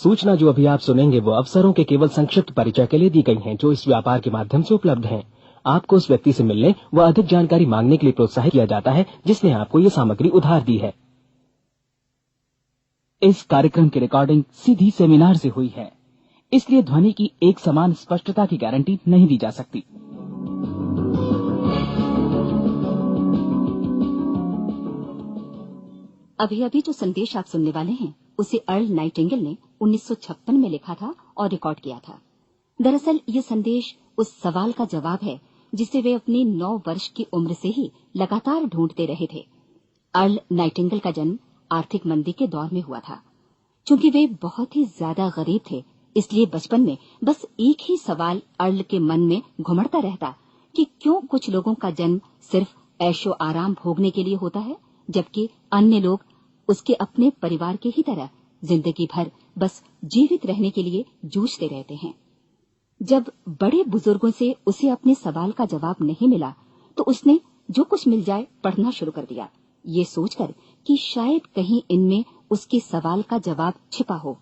सूचना जो अभी आप सुनेंगे वो अवसरों के केवल संक्षिप्त परिचय के लिए दी गई हैं, जो इस व्यापार के माध्यम से उपलब्ध हैं। आपको उस व्यक्ति से मिलने व अधिक जानकारी मांगने के लिए प्रोत्साहित किया जाता है जिसने आपको ये सामग्री उधार दी है। इस कार्यक्रम की रिकॉर्डिंग सीधी सेमिनार से हुई है, इसलिए ध्वनि की एक समान स्पष्टता की गारंटी नहीं दी जा सकती। अभी अभी जो संदेश आप सुनने वाले हैं उसे अर्ल नाइटिंगेल ने 1956 में लिखा था और रिकॉर्ड किया था। दरअसल ये संदेश उस सवाल का जवाब है जिसे वे अपनी 9 वर्ष की उम्र से ही लगातार ढूंढते रहे थे। अर्ल नाइटिंगेल का जन्म आर्थिक मंदी के दौर में हुआ था। चूंकि वे बहुत ही ज्यादा गरीब थे, इसलिए बचपन में बस एक ही सवाल अर्ल के मन में घुमड़ता रहता कि क्यों कुछ लोगों का जन्म सिर्फ ऐशो आराम भोगने के लिए होता है, जबकि अन्य लोग उसके अपने परिवार के ही तरह जिंदगी भर बस जीवित रहने के लिए जूझते रहते हैं। जब बड़े बुजुर्गों से उसे अपने सवाल का जवाब नहीं मिला तो उसने जो कुछ मिल जाए पढ़ना शुरू कर दिया, ये सोचकर कि शायद कहीं इनमें उसके सवाल का जवाब छिपा हो।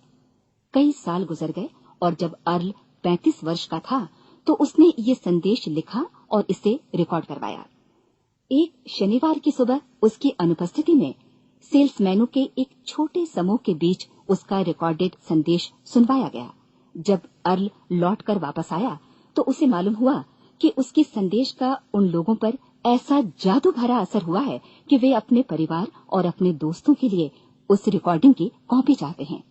कई साल गुजर गए और जब अर्ल 35 वर्ष का था तो उसने ये संदेश लिखा और इसे रिकॉर्ड करवाया। एक शनिवार की सुबह उसकी अनुपस्थिति में सेल्समैनों के एक छोटे समूह के बीच उसका रिकॉर्डेड संदेश सुनवाया गया। जब अर्ल लौटकर वापस आया तो उसे मालूम हुआ कि उसके संदेश का उन लोगों पर ऐसा जादू भरा असर हुआ है कि वे अपने परिवार और अपने दोस्तों के लिए उस रिकॉर्डिंग की कॉपी चाहते हैं।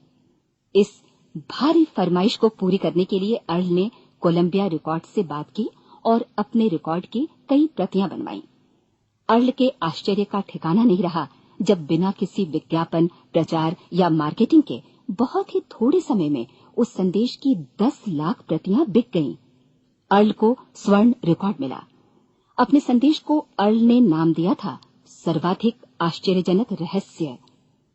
इस भारी फरमाइश को पूरी करने के लिए अर्ल ने कोलंबिया रिकॉर्ड से बात की और अपने रिकॉर्ड की कई प्रतियां बनवाई। अर्ल के आश्चर्य का ठिकाना नहीं रहा जब बिना किसी विज्ञापन, प्रचार या मार्केटिंग के बहुत ही थोड़े समय में उस संदेश की 10 लाख प्रतियां बिक गईं। अर्ल को स्वर्ण रिकॉर्ड मिला। अपने संदेश को अर्ल ने नाम दिया था सर्वाधिक आश्चर्यजनक रहस्य,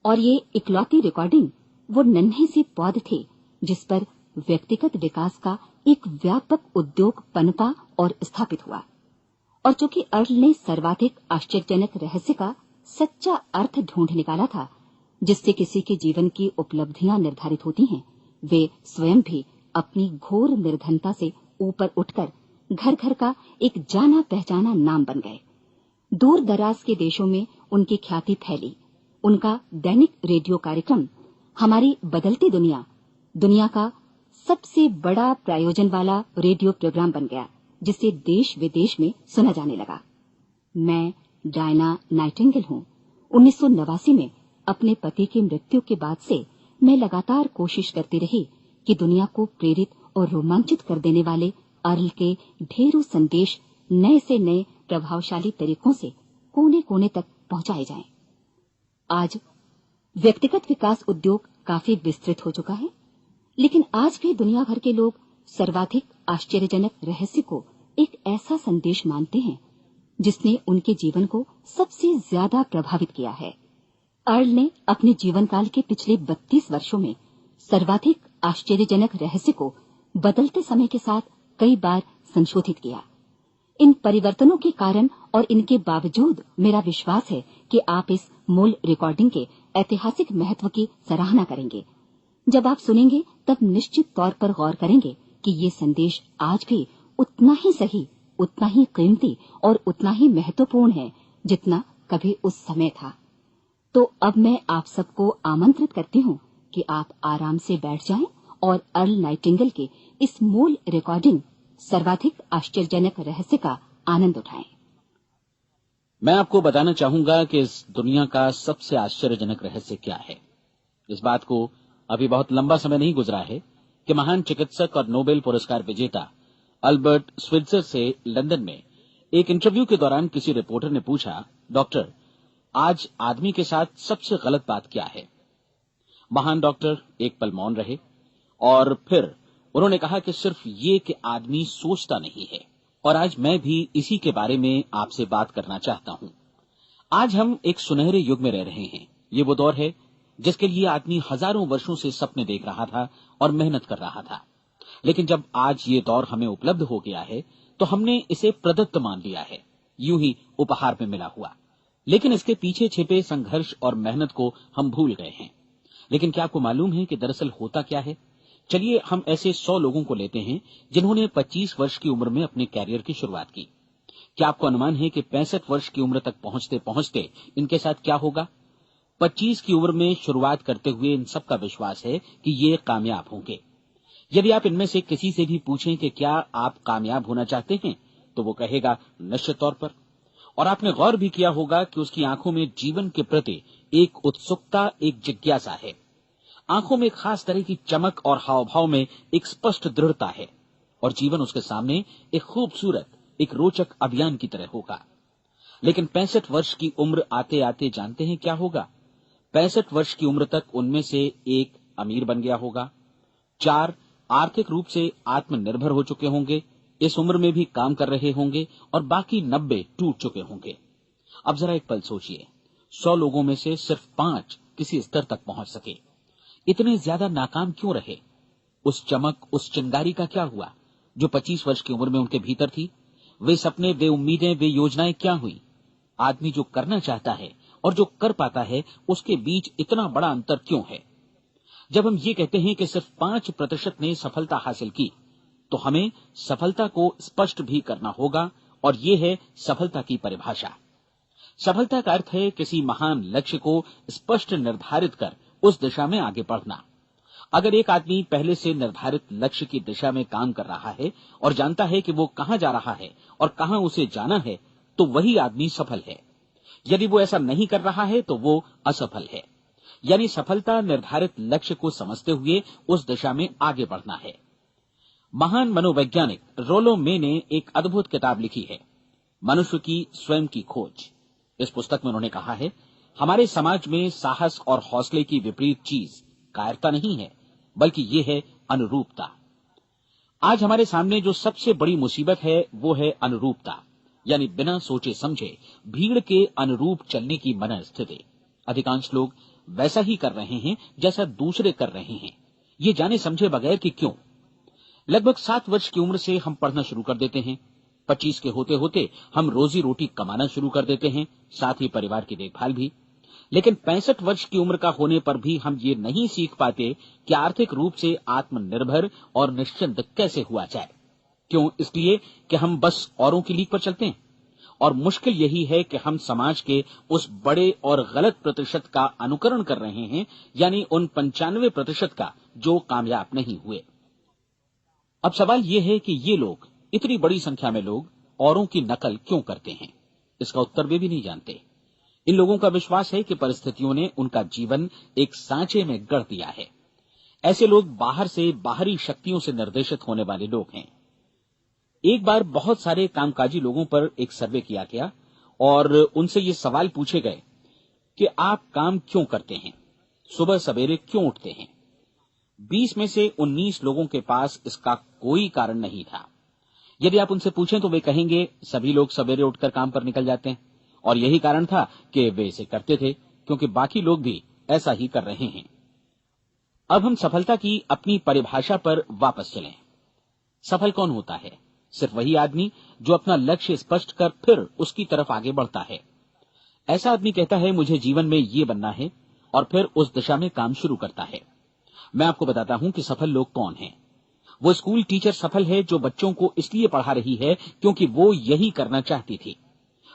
और ये इकलौती रिकॉर्डिंग वो नन्हे सी पौध थी जिस पर व्यक्तिगत विकास का एक व्यापक उद्योग पनपा और स्थापित हुआ। और चूंकि अर्ल ने सर्वाधिक आश्चर्यजनक रहस्य का सच्चा अर्थ ढूंढ निकाला था, जिससे किसी के जीवन की उपलब्धियां निर्धारित होती हैं, वे स्वयं भी अपनी घोर निर्धनता से ऊपर उठकर घर घर का एक जाना पहचाना नाम बन गए। दूर दराज के देशों में उनकी ख्याति फैली। उनका दैनिक रेडियो कार्यक्रम हमारी बदलती दुनिया का सबसे बड़ा प्रायोजन वाला रेडियो प्रोग्राम बन गया, जिसे देश विदेश में सुना जाने लगा। मैं डायना नाइटिंगेल हूँ। 1989 में अपने पति की मृत्यु के बाद से मैं लगातार कोशिश करती रही कि दुनिया को प्रेरित और रोमांचित कर देने वाले अर्ल के ढेरों संदेश नए से नए प्रभावशाली तरीकों से कोने कोने तक पहुंचाए जाएं। आज व्यक्तिगत विकास उद्योग काफी विस्तृत हो चुका है, लेकिन आज भी दुनिया भर के लोग सर्वाधिक आश्चर्यजनक रहस्य को एक ऐसा संदेश मानते हैं जिसने उनके जीवन को सबसे ज्यादा प्रभावित किया है। अर्ल ने अपने जीवन काल के पिछले 32 वर्षों में सर्वाधिक आश्चर्यजनक रहस्य को बदलते समय के साथ कई बार संशोधित किया। इन परिवर्तनों के कारण और इनके बावजूद मेरा विश्वास है कि आप इस मूल रिकॉर्डिंग के ऐतिहासिक महत्व की सराहना करेंगे। जब आप सुनेंगे तब निश्चित तौर पर गौर करेंगे कि ये संदेश आज भी उतना ही सही, उतना ही कीमती और उतना ही महत्वपूर्ण है जितना कभी उस समय था। तो अब मैं आप सबको आमंत्रित करती हूँ कि आप आराम से बैठ जाएं और अर्ल नाइटिंगेल के इस मूल रिकॉर्डिंग सर्वाधिक आश्चर्यजनक रहस्य का आनंद उठाएं। मैं आपको बताना चाहूंगा कि इस दुनिया का सबसे आश्चर्यजनक रहस्य क्या है। इस बात को अभी बहुत लंबा समय नहीं गुजरा है कि महान चिकित्सक और नोबेल पुरस्कार विजेता अल्बर्ट स्विट्जर से लंदन में एक इंटरव्यू के दौरान किसी रिपोर्टर ने पूछा, डॉक्टर, आज आदमी के साथ सबसे गलत बात क्या है? महान डॉक्टर एक पल मौन रहे और फिर उन्होंने कहा कि सिर्फ ये कि आदमी सोचता नहीं है। और आज मैं भी इसी के बारे में आपसे बात करना चाहता हूं। आज हम एक सुनहरे युग में रह रहे हैं। ये वो दौर है जिसके लिए आदमी हजारों वर्षों से सपने देख रहा था और मेहनत कर रहा था। लेकिन जब आज ये दौर हमें उपलब्ध हो गया है तो हमने इसे प्रदत्त मान लिया है, यूं ही उपहार में मिला हुआ। लेकिन इसके पीछे छिपे संघर्ष और मेहनत को हम भूल गए हैं। लेकिन क्या आपको मालूम है कि दरअसल होता क्या है? चलिए हम ऐसे 100 लोगों को लेते हैं जिन्होंने 25 वर्ष की उम्र में अपने कैरियर की शुरुआत की। क्या आपको अनुमान है कि 65 वर्ष की उम्र तक पहुंचते पहुंचते इनके साथ क्या होगा? 25 की उम्र में शुरुआत करते हुए इन सबका विश्वास है कि ये कामयाब होंगे। यदि आप इनमें से किसी से भी पूछें कि क्या आप कामयाब होना चाहते हैं, तो वो कहेगा निश्चित तौर पर। और आपने गौर भी किया होगा कि उसकी आंखों में जीवन के प्रति एक उत्सुकता, एक जिज्ञासा है। आंखों में खास तरह की चमक और हाव भाव में एक स्पष्ट दृढ़ता है, और जीवन उसके सामने एक खूबसूरत, एक रोचक अभियान की तरह होगा। लेकिन 65 वर्ष की उम्र आते आते जानते हैं क्या होगा? 65 वर्ष की उम्र तक उनमें से एक अमीर बन गया होगा, 4 आर्थिक रूप से आत्मनिर्भर हो चुके होंगे, इस उम्र में भी काम कर रहे होंगे, और बाकी 90 टूट चुके होंगे। अब जरा एक पल सोचिए, 100 लोगों में से सिर्फ 5 किसी स्तर तक पहुंच सके। इतने ज्यादा नाकाम क्यों रहे? उस चमक, उस चिंगारी का क्या हुआ जो 25 वर्ष की उम्र में उनके भीतर थी? वे सपने, वे उम्मीदें, वे योजनाएं क्या हुई? आदमी जो करना चाहता है और जो कर पाता है, उसके बीच इतना बड़ा अंतर क्यों है? जब हम ये कहते हैं कि सिर्फ 5% ने सफलता हासिल की, तो हमें सफलता को स्पष्ट भी करना होगा, और ये है सफलता की परिभाषा। सफलता का अर्थ है किसी महान लक्ष्य को स्पष्ट निर्धारित कर उस दिशा में आगे बढ़ना। अगर एक आदमी पहले से निर्धारित लक्ष्य की दिशा में काम कर रहा है और जानता है कि वो कहां जा रहा है और कहां उसे जाना है, तो वही आदमी सफल है। यदि वो ऐसा नहीं कर रहा है तो वो असफल है। यानी सफलता निर्धारित लक्ष्य को समझते हुए उस दिशा में आगे बढ़ना है। महान मनोवैज्ञानिक रोलो मे ने एक अद्भुत किताब लिखी है, मनुष्य की स्वयं की खोज। इस पुस्तक में उन्होंने कहा है, हमारे समाज में साहस और हौसले की विपरीत चीज कायरता नहीं है, बल्कि ये है अनुरूपता। आज हमारे सामने जो सबसे बड़ी मुसीबत है वो है अनुरूपता, यानी बिना सोचे समझे भीड़ के अनुरूप चलने की मनस्थिति। अधिकांश लोग वैसा ही कर रहे हैं जैसा दूसरे कर रहे हैं, ये जाने समझे बगैर कि क्यों। लगभग 7 वर्ष की उम्र से हम पढ़ना शुरू कर देते हैं, 25 के होते होते हम रोजी रोटी कमाना शुरू कर देते हैं, साथ ही परिवार की देखभाल भी। लेकिन 65 वर्ष की उम्र का होने पर भी हम ये नहीं सीख पाते कि आर्थिक रूप से आत्मनिर्भर और निश्चिंत कैसे हुआ जाए। क्यों? इसलिए कि हम बस औरों की लीक पर चलते हैं। और मुश्किल यही है कि हम समाज के उस बड़े और गलत प्रतिशत का अनुकरण कर रहे हैं, यानी उन 95% का जो कामयाब नहीं हुए। अब सवाल यह है कि ये लोग, इतनी बड़ी संख्या में लोग, औरों की नकल क्यों करते हैं? इसका उत्तर वे भी नहीं जानते। इन लोगों का विश्वास है कि परिस्थितियों ने उनका जीवन एक सांचे में गढ़ दिया है। ऐसे लोग बाहर से, बाहरी शक्तियों से निर्देशित होने वाले लोग हैं। एक बार बहुत सारे कामकाजी लोगों पर एक सर्वे किया गया और उनसे ये सवाल पूछे गए कि आप काम क्यों करते हैं, सुबह सवेरे क्यों उठते हैं? 20 में से 19 लोगों के पास इसका कोई कारण नहीं था। यदि आप उनसे पूछें तो वे कहेंगे सभी लोग सवेरे उठकर काम पर निकल जाते हैं, और यही कारण था कि वे इसे करते थे क्योंकि बाकी लोग भी ऐसा ही कर रहे हैं। अब हम सफलता की अपनी परिभाषा पर वापस चलें। सफल कौन होता है? सिर्फ वही आदमी जो अपना लक्ष्य स्पष्ट कर फिर उसकी तरफ आगे बढ़ता है। ऐसा आदमी कहता है मुझे जीवन में ये बनना है, और फिर उस दिशा में काम शुरू करता है। मैं आपको बताता हूं कि सफल लोग कौन हैं। वो स्कूल टीचर सफल है जो बच्चों को इसलिए पढ़ा रही है क्योंकि वो यही करना चाहती थी।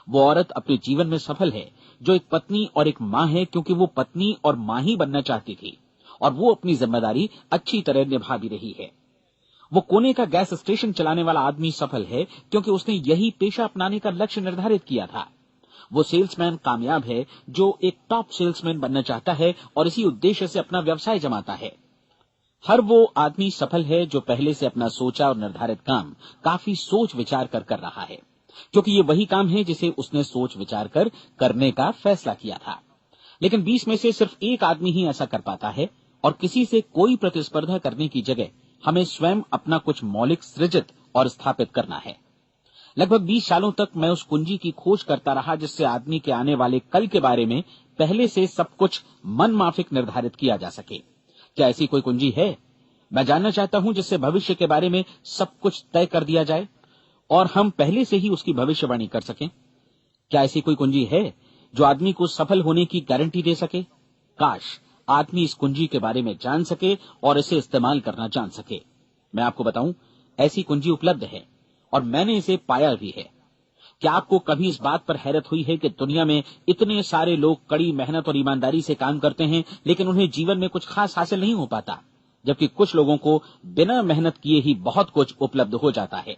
वो औरत अपने जीवन में सफल है जो एक पत्नी और एक मां है क्योंकि वो पत्नी और मां ही बनना चाहती थी, और वो अपनी जिम्मेदारी अच्छी तरह निभा भी रही है। वो कोने का गैस स्टेशन चलाने वाला आदमी सफल है क्योंकि उसने यही पेशा अपनाने का लक्ष्य निर्धारित किया था। वो सेल्समैन कामयाब है जो एक टॉप सेल्समैन बनना चाहता है और इसी उद्देश्य से अपना व्यवसाय जमाता है। हर वो आदमी सफल है जो पहले से अपना सोचा और निर्धारित काम काफी सोच विचार कर रहा है, क्योंकि ये वही काम है जिसे उसने सोच विचार कर करने का फैसला किया था। लेकिन 20 में से सिर्फ एक आदमी ही ऐसा कर पाता है, और किसी से कोई प्रतिस्पर्धा करने की जगह हमें स्वयं अपना कुछ मौलिक सृजित और स्थापित करना है। लगभग 20 सालों तक मैं उस कुंजी की खोज करता रहा जिससे आदमी के आने वाले कल के बारे में पहले से सब कुछ मन माफिक निर्धारित किया जा सके। क्या ऐसी कोई कुंजी है? मैं जानना चाहता हूं जिससे भविष्य के बारे में सब कुछ तय कर दिया जाए और हम पहले से ही उसकी भविष्यवाणी कर सकें। क्या ऐसी कोई कुंजी है जो आदमी को सफल होने की गारंटी दे सके? काश आदमी इस कुंजी के बारे में जान सके और इसे इस्तेमाल करना जान सके। मैं आपको बताऊं, ऐसी कुंजी उपलब्ध है और मैंने इसे पाया भी है। क्या आपको कभी इस बात पर हैरत हुई है कि दुनिया में इतने सारे लोग कड़ी मेहनत और ईमानदारी से काम करते हैं, लेकिन उन्हें जीवन में कुछ खास हासिल नहीं हो पाता, जबकि कुछ लोगों को बिना मेहनत किए ही बहुत कुछ उपलब्ध हो जाता है।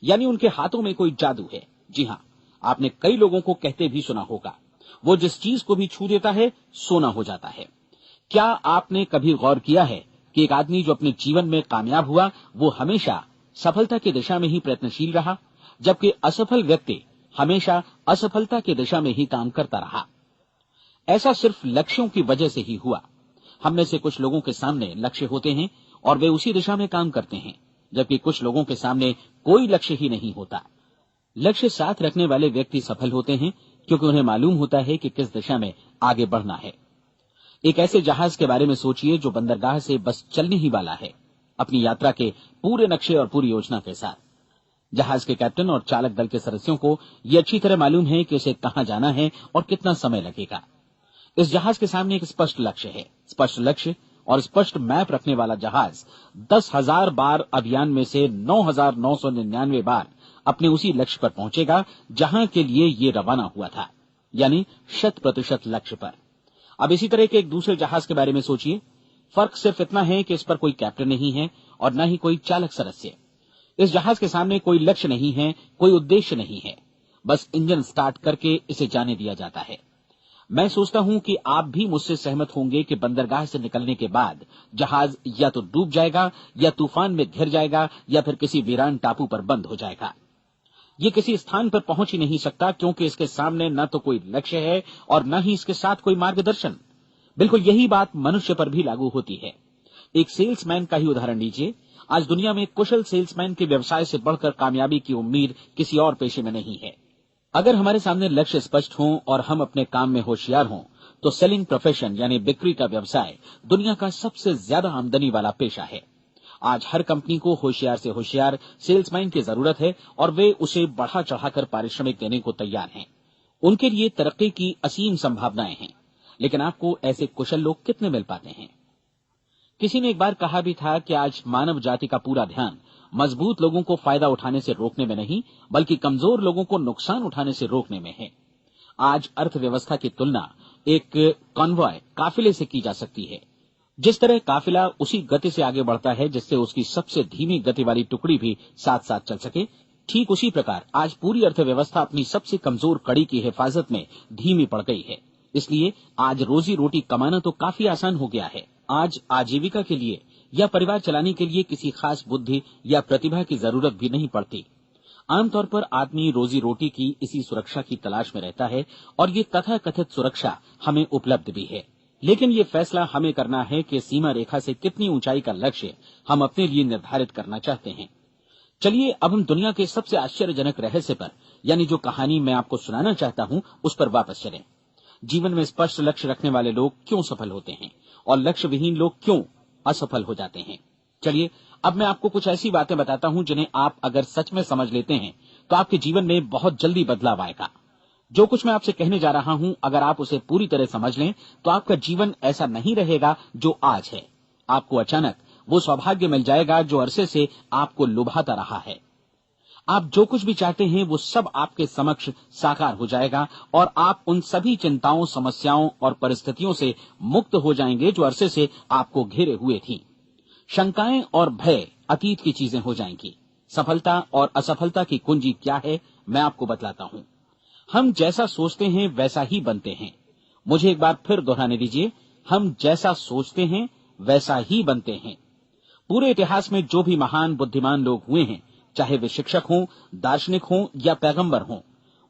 यानी उनके हाथों में कोई जादू है। जी हाँ, आपने कई लोगों को कहते भी सुना होगा, वो जिस चीज को भी छू देता है सोना हो जाता है। क्या आपने कभी गौर किया है कि एक आदमी जो अपने जीवन में कामयाब हुआ, वो हमेशा सफलता की दिशा में ही प्रयत्नशील रहा, जबकि असफल व्यक्ति हमेशा असफलता की दिशा में ही काम करता रहा। ऐसा सिर्फ लक्ष्यों की वजह से ही हुआ। हम में से कुछ लोगों के सामने लक्ष्य होते हैं और वे उसी दिशा में काम करते हैं, जबकि कुछ लोगों के सामने कोई लक्ष्य ही नहीं होता। लक्ष्य साथ रखने वाले व्यक्ति सफल होते हैं, क्योंकि उन्हें मालूम होता है कि किस दिशा में आगे बढ़ना है। एक ऐसे जहाज के बारे में सोचिए जो बंदरगाह से बस चलने ही वाला है, अपनी यात्रा के पूरे नक्शे और पूरी योजना के साथ। जहाज के कैप्टन और चालक दल के सदस्यों को यह अच्छी तरह मालूम है कि उसे कहां जाना है और कितना समय लगेगा। इस जहाज के सामने एक स्पष्ट लक्ष्य है। स्पष्ट लक्ष्य और स्पष्ट मैप रखने वाला जहाज 10,000 बार अभियान में से 9,999 बार अपने उसी लक्ष्य पर पहुंचेगा जहां के लिए ये रवाना हुआ था, यानी 100% लक्ष्य पर। अब इसी तरह के एक दूसरे जहाज के बारे में सोचिए। फर्क सिर्फ इतना है कि इस पर कोई कैप्टन नहीं है और न ही कोई चालक सदस्य। इस जहाज के सामने कोई लक्ष्य नहीं है, कोई उद्देश्य नहीं है, बस इंजन स्टार्ट करके इसे जाने दिया जाता है। मैं सोचता हूं कि आप भी मुझसे सहमत होंगे कि बंदरगाह से निकलने के बाद जहाज या तो डूब जाएगा, या तूफान में घिर जाएगा, या फिर किसी वीरान टापू पर बंद हो जाएगा। ये किसी स्थान पर पहुंच ही नहीं सकता, क्योंकि इसके सामने न तो कोई लक्ष्य है और न ही इसके साथ कोई मार्गदर्शन। बिल्कुल यही बात मनुष्य पर भी लागू होती है। एक सेल्समैन का ही उदाहरण लीजिए। आज दुनिया में कुशल सेल्समैन के व्यवसाय से बढ़कर कामयाबी की उम्मीद किसी और पेशे में नहीं है। अगर हमारे सामने लक्ष्य स्पष्ट हों और हम अपने काम में होशियार हों, तो सेलिंग प्रोफेशन यानी बिक्री का व्यवसाय दुनिया का सबसे ज्यादा आमदनी वाला पेशा है। आज हर कंपनी को होशियार से होशियार सेल्समैन की जरूरत है और वे उसे बढ़ा चढ़ाकर पारिश्रमिक देने को तैयार हैं। उनके लिए तरक्की की असीम संभावनाएं हैं, लेकिन आपको ऐसे कुशल लोग कितने मिल पाते हैं? किसी ने एक बार कहा भी था कि आज मानव जाति का पूरा ध्यान मजबूत लोगों को फायदा उठाने से रोकने में नहीं, बल्कि कमजोर लोगों को नुकसान उठाने से रोकने में है। आज अर्थव्यवस्था की तुलना एक कॉन्वॉय काफिले से की जा सकती है। जिस तरह काफिला उसी गति से आगे बढ़ता है जिससे उसकी सबसे धीमी गति वाली टुकड़ी भी साथ साथ चल सके, ठीक उसी प्रकार आज पूरी अर्थव्यवस्था अपनी सबसे कमजोर कड़ी की हिफाजत में धीमी पड़ गई है। इसलिए आज रोजी रोटी कमाना तो काफी आसान हो गया है। आज आजीविका के लिए या परिवार चलाने के लिए किसी खास बुद्धि या प्रतिभा की जरूरत भी नहीं पड़ती। आमतौर पर आदमी रोजी रोटी की इसी सुरक्षा की तलाश में रहता है और ये तथाकथित सुरक्षा हमें उपलब्ध भी है। लेकिन ये फैसला हमें करना है कि सीमा रेखा से कितनी ऊंचाई का लक्ष्य हम अपने लिए निर्धारित करना चाहते हैं। चलिए अब हम दुनिया के सबसे आश्चर्यजनक रहस्य पर, यानी जो कहानी मैं आपको सुनाना चाहता हूं, उस पर वापस चलें। जीवन में स्पष्ट लक्ष्य रखने वाले लोग क्यों सफल होते हैं और लक्ष्य विहीन लोग क्यों असफल हो जाते हैं? चलिए अब मैं आपको कुछ ऐसी बातें बताता हूं जिन्हें आप अगर सच में समझ लेते हैं तो आपके जीवन में बहुत जल्दी बदलाव आएगा। जो कुछ मैं आपसे कहने जा रहा हूं, अगर आप उसे पूरी तरह समझ लें तो आपका जीवन ऐसा नहीं रहेगा जो आज है। आपको अचानक वो सौभाग्य मिल जाएगा जो अरसे से आपको लुभाता रहा है। आप जो कुछ भी चाहते हैं वो सब आपके समक्ष साकार हो जाएगा और आप उन सभी चिंताओं, समस्याओं और परिस्थितियों से मुक्त हो जाएंगे जो अरसे से आपको घेरे हुए थी। शंकाएं और भय अतीत की चीजें हो जाएंगी। सफलता और असफलता की कुंजी क्या है, मैं आपको बतलाता हूं। हम जैसा सोचते हैं वैसा ही बनते हैं। मुझे एक बार फिर दोहराने दीजिए, हम जैसा सोचते हैं वैसा ही बनते हैं। पूरे इतिहास में जो भी महान बुद्धिमान लोग हुए हैं, चाहे वे शिक्षक हों, दार्शनिक हों या पैगंबर हों,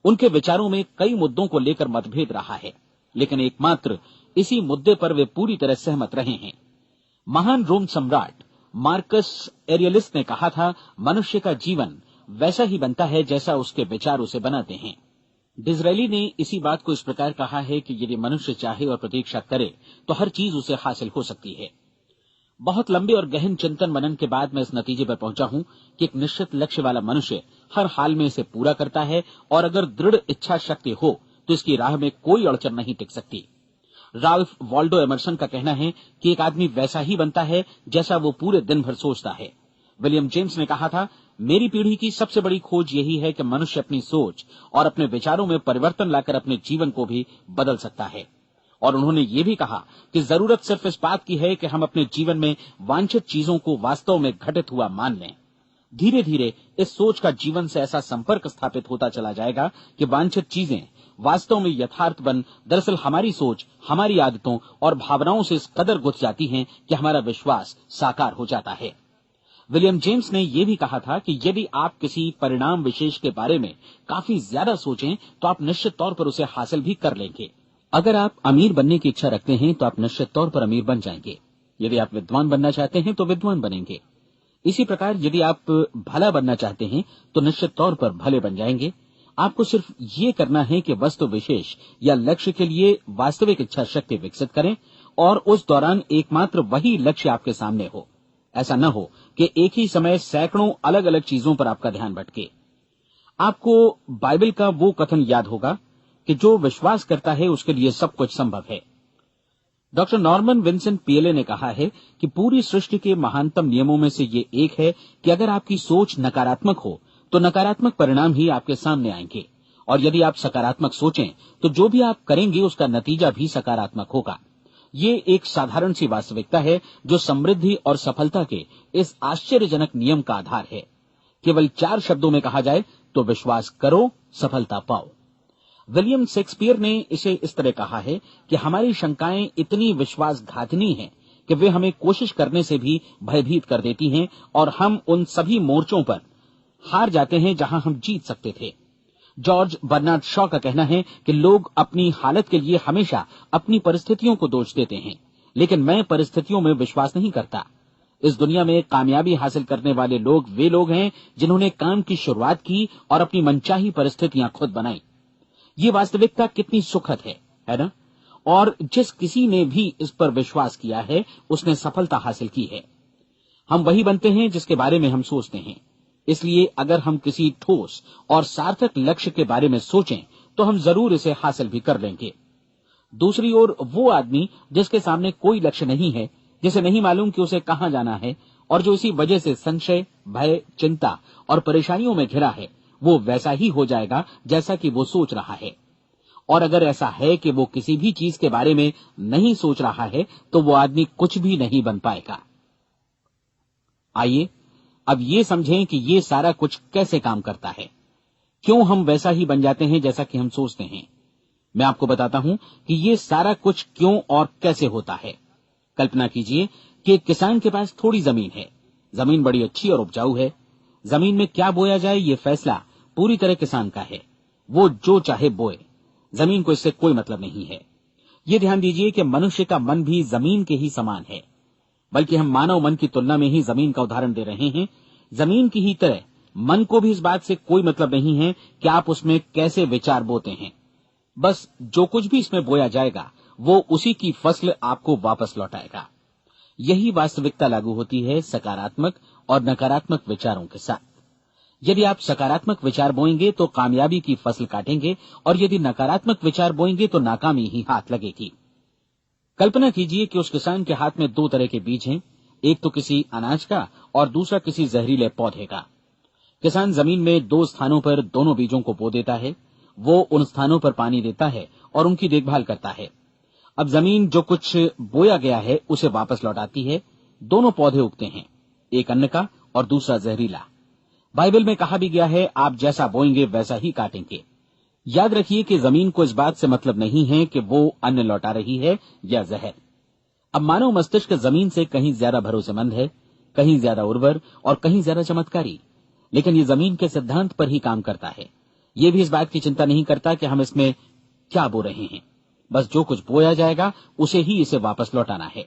उनके विचारों में कई मुद्दों को लेकर मतभेद रहा है, लेकिन एकमात्र इसी मुद्दे पर वे पूरी तरह सहमत रहे हैं। महान रोम सम्राट मार्कस एरियलिस ने कहा था, मनुष्य का जीवन वैसा ही बनता है जैसा उसके विचार उसे बनाते हैं। डिज़रायली ने इसी बात को इस प्रकार कहा है कि यदि मनुष्य चाहे और प्रतीक्षा करे तो हर चीज उसे हासिल हो सकती है। बहुत लंबे और गहन चिंतन मनन के बाद मैं इस नतीजे पर पहुंचा हूं कि एक निश्चित लक्ष्य वाला मनुष्य हर हाल में इसे पूरा करता है और अगर दृढ़ इच्छा शक्ति हो तो इसकी राह में कोई अड़चन नहीं टिक सकती। राल्फ वॉल्डो एमर्सन का कहना है कि एक आदमी वैसा ही बनता है जैसा वो पूरे दिन भर सोचता है। विलियम जेम्स ने कहा था, मेरी पीढ़ी की सबसे बड़ी खोज यही है कि मनुष्य अपनी सोच और अपने विचारों में परिवर्तन लाकर अपने जीवन को भी बदल सकता है। और उन्होंने ये भी कहा कि जरूरत सिर्फ इस बात की है कि हम अपने जीवन में वांछित चीजों को वास्तव में घटित हुआ मान लें। धीरे धीरे इस सोच का जीवन से ऐसा संपर्क स्थापित होता चला जाएगा कि वांछित चीजें वास्तव में यथार्थ बन दरअसल हमारी सोच, हमारी आदतों और भावनाओं से इस कदर गुथ जाती हैं कि हमारा विश्वास साकार हो जाता है। विलियम जेम्स ने यह भी कहा था कि यदि आप किसी परिणाम विशेष के बारे में काफी ज्यादा सोचें तो आप निश्चित तौर पर उसे हासिल भी कर लेंगे। अगर आप अमीर बनने की इच्छा रखते हैं तो आप निश्चित तौर पर अमीर बन जाएंगे। यदि आप विद्वान बनना चाहते हैं तो विद्वान बनेंगे। इसी प्रकार यदि आप भला बनना चाहते हैं तो निश्चित तौर पर भले बन जाएंगे। आपको सिर्फ ये करना है कि वस्तु विशेष या लक्ष्य के लिए वास्तविक इच्छा शक्ति विकसित करें और उस दौरान एकमात्र वही लक्ष्य आपके सामने हो। ऐसा न हो कि एक ही समय सैकड़ों अलग अलग चीजों पर आपका ध्यान भटके। आपको बाइबल का वो कथन याद होगा कि जो विश्वास करता है उसके लिए सब कुछ संभव है। डॉक्टर नॉर्मन विंसेंट पीएले ने कहा है कि पूरी सृष्टि के महानतम नियमों में से ये एक है कि अगर आपकी सोच नकारात्मक हो तो नकारात्मक परिणाम ही आपके सामने आएंगे, और यदि आप सकारात्मक सोचें तो जो भी आप करेंगे उसका नतीजा भी सकारात्मक होगा। ये एक साधारण सी वास्तविकता है जो समृद्धि और सफलता के इस आश्चर्यजनक नियम का आधार है। केवल 4 शब्दों में कहा जाए तो विश्वास करो, सफलता पाओ। विलियम शेक्सपियर ने इसे इस तरह कहा है कि हमारी शंकाएं इतनी विश्वासघातिनी हैं कि वे हमें कोशिश करने से भी भयभीत कर देती हैं और हम उन सभी मोर्चों पर हार जाते हैं जहां हम जीत सकते थे। जॉर्ज बर्नार्ड शॉ का कहना है कि लोग अपनी हालत के लिए हमेशा अपनी परिस्थितियों को दोष देते हैं, लेकिन मैं परिस्थितियों में विश्वास नहीं करता। इस दुनिया में कामयाबी हासिल करने वाले लोग वे लोग हैं जिन्होंने काम की शुरुआत की और अपनी मनचाही परिस्थितियां खुद बनाई। ये वास्तविकता कितनी सुखद है ना? और जिस किसी ने भी इस पर विश्वास किया है उसने सफलता हासिल की है। हम वही बनते हैं जिसके बारे में हम सोचते हैं। इसलिए अगर हम किसी ठोस और सार्थक लक्ष्य के बारे में सोचें तो हम जरूर इसे हासिल भी कर लेंगे। दूसरी ओर वो आदमी जिसके सामने कोई लक्ष्य नहीं है, जिसे नहीं मालूम कि उसे कहां जाना है और जो इसी वजह से संशय, भय, चिंता और परेशानियों में घिरा है, वो वैसा ही हो जाएगा जैसा कि वो सोच रहा है। और अगर ऐसा है कि वो किसी भी चीज के बारे में नहीं सोच रहा है तो वो आदमी कुछ भी नहीं बन पाएगा। आइए अब ये समझें कि ये सारा कुछ कैसे काम करता है, क्यों हम वैसा ही बन जाते हैं जैसा कि हम सोचते हैं। मैं आपको बताता हूं कि ये सारा कुछ क्यों और कैसे होता है। कल्पना कीजिए कि एक किसान के पास थोड़ी जमीन है। जमीन बड़ी अच्छी और उपजाऊ है। जमीन में क्या बोया जाए ये फैसला पूरी तरह किसान का है। वो जो चाहे बोए, जमीन को इससे कोई मतलब नहीं है। ये ध्यान दीजिए कि मनुष्य का मन भी जमीन के ही समान है, बल्कि हम मानव मन की तुलना में ही जमीन का उदाहरण दे रहे हैं। जमीन की ही तरह मन को भी इस बात से कोई मतलब नहीं है कि आप उसमें कैसे विचार बोते हैं। बस जो कुछ भी इसमें बोया जाएगा वो उसी की फसल आपको वापस लौटाएगा। यही वास्तविकता लागू होती है सकारात्मक और नकारात्मक विचारों के साथ। यदि आप सकारात्मक विचार बोएंगे तो कामयाबी की फसल काटेंगे, और यदि नकारात्मक विचार बोएंगे तो नाकामी ही हाथ लगेगी। कल्पना कीजिए कि उस किसान के हाथ में 2 तरह के बीज हैं, एक तो किसी अनाज का और दूसरा किसी जहरीले पौधे का। किसान जमीन में 2 स्थानों पर दोनों बीजों को बो देता है। वो उन स्थानों पर पानी देता है और उनकी देखभाल करता है। अब जमीन जो कुछ बोया गया है उसे वापस लौटाती है। दोनों पौधे उगते हैं, एक अन्न का और दूसरा जहरीला। बाइबल में कहा भी गया है, आप जैसा बोएंगे वैसा ही काटेंगे। याद रखिए कि जमीन को इस बात से मतलब नहीं है कि वो अन्न लौटा रही है या जहर। अब मानव मस्तिष्क जमीन से कहीं ज्यादा भरोसेमंद है, कहीं ज्यादा उर्वर और कहीं ज्यादा चमत्कारी, लेकिन ये जमीन के सिद्धांत पर ही काम करता है। ये भी इस बात की चिंता नहीं करता कि हम इसमें क्या बो रहे हैं। बस जो कुछ बोया जाएगा उसे ही इसे वापस लौटाना है,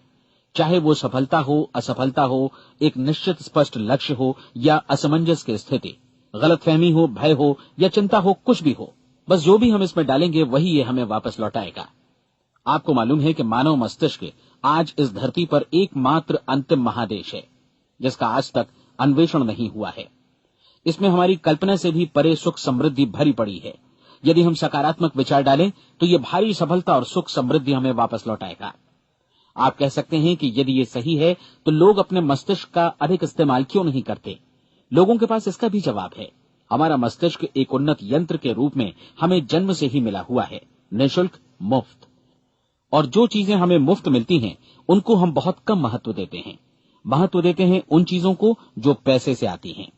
चाहे वो सफलता हो, असफलता हो, एक निश्चित स्पष्ट लक्ष्य हो या असमंजस की स्थिति, गलतफहमी हो, भय हो या चिंता हो, कुछ भी हो। बस जो भी हम इसमें डालेंगे वही ये हमें वापस लौटाएगा। आपको मालूम है कि मानव मस्तिष्क आज इस धरती पर एकमात्र अंतिम महादेश है जिसका आज तक अन्वेषण नहीं हुआ है। इसमें हमारी कल्पना से भी परे सुख समृद्धि भरी पड़ी है। यदि हम सकारात्मक विचार डालें तो ये भारी सफलता और सुख समृद्धि हमें वापस लौटाएगा। आप कह सकते हैं कि यदि ये सही है तो लोग अपने मस्तिष्क का अधिक इस्तेमाल क्यों नहीं करते? लोगों के पास इसका भी जवाब है। हमारा मस्तिष्क एक उन्नत यंत्र के रूप में हमें जन्म से ही मिला हुआ है, निःशुल्क, मुफ्त। और जो चीजें हमें मुफ्त मिलती हैं उनको हम बहुत कम महत्व देते हैं। महत्व देते हैं उन चीजों को जो पैसे से आती हैं,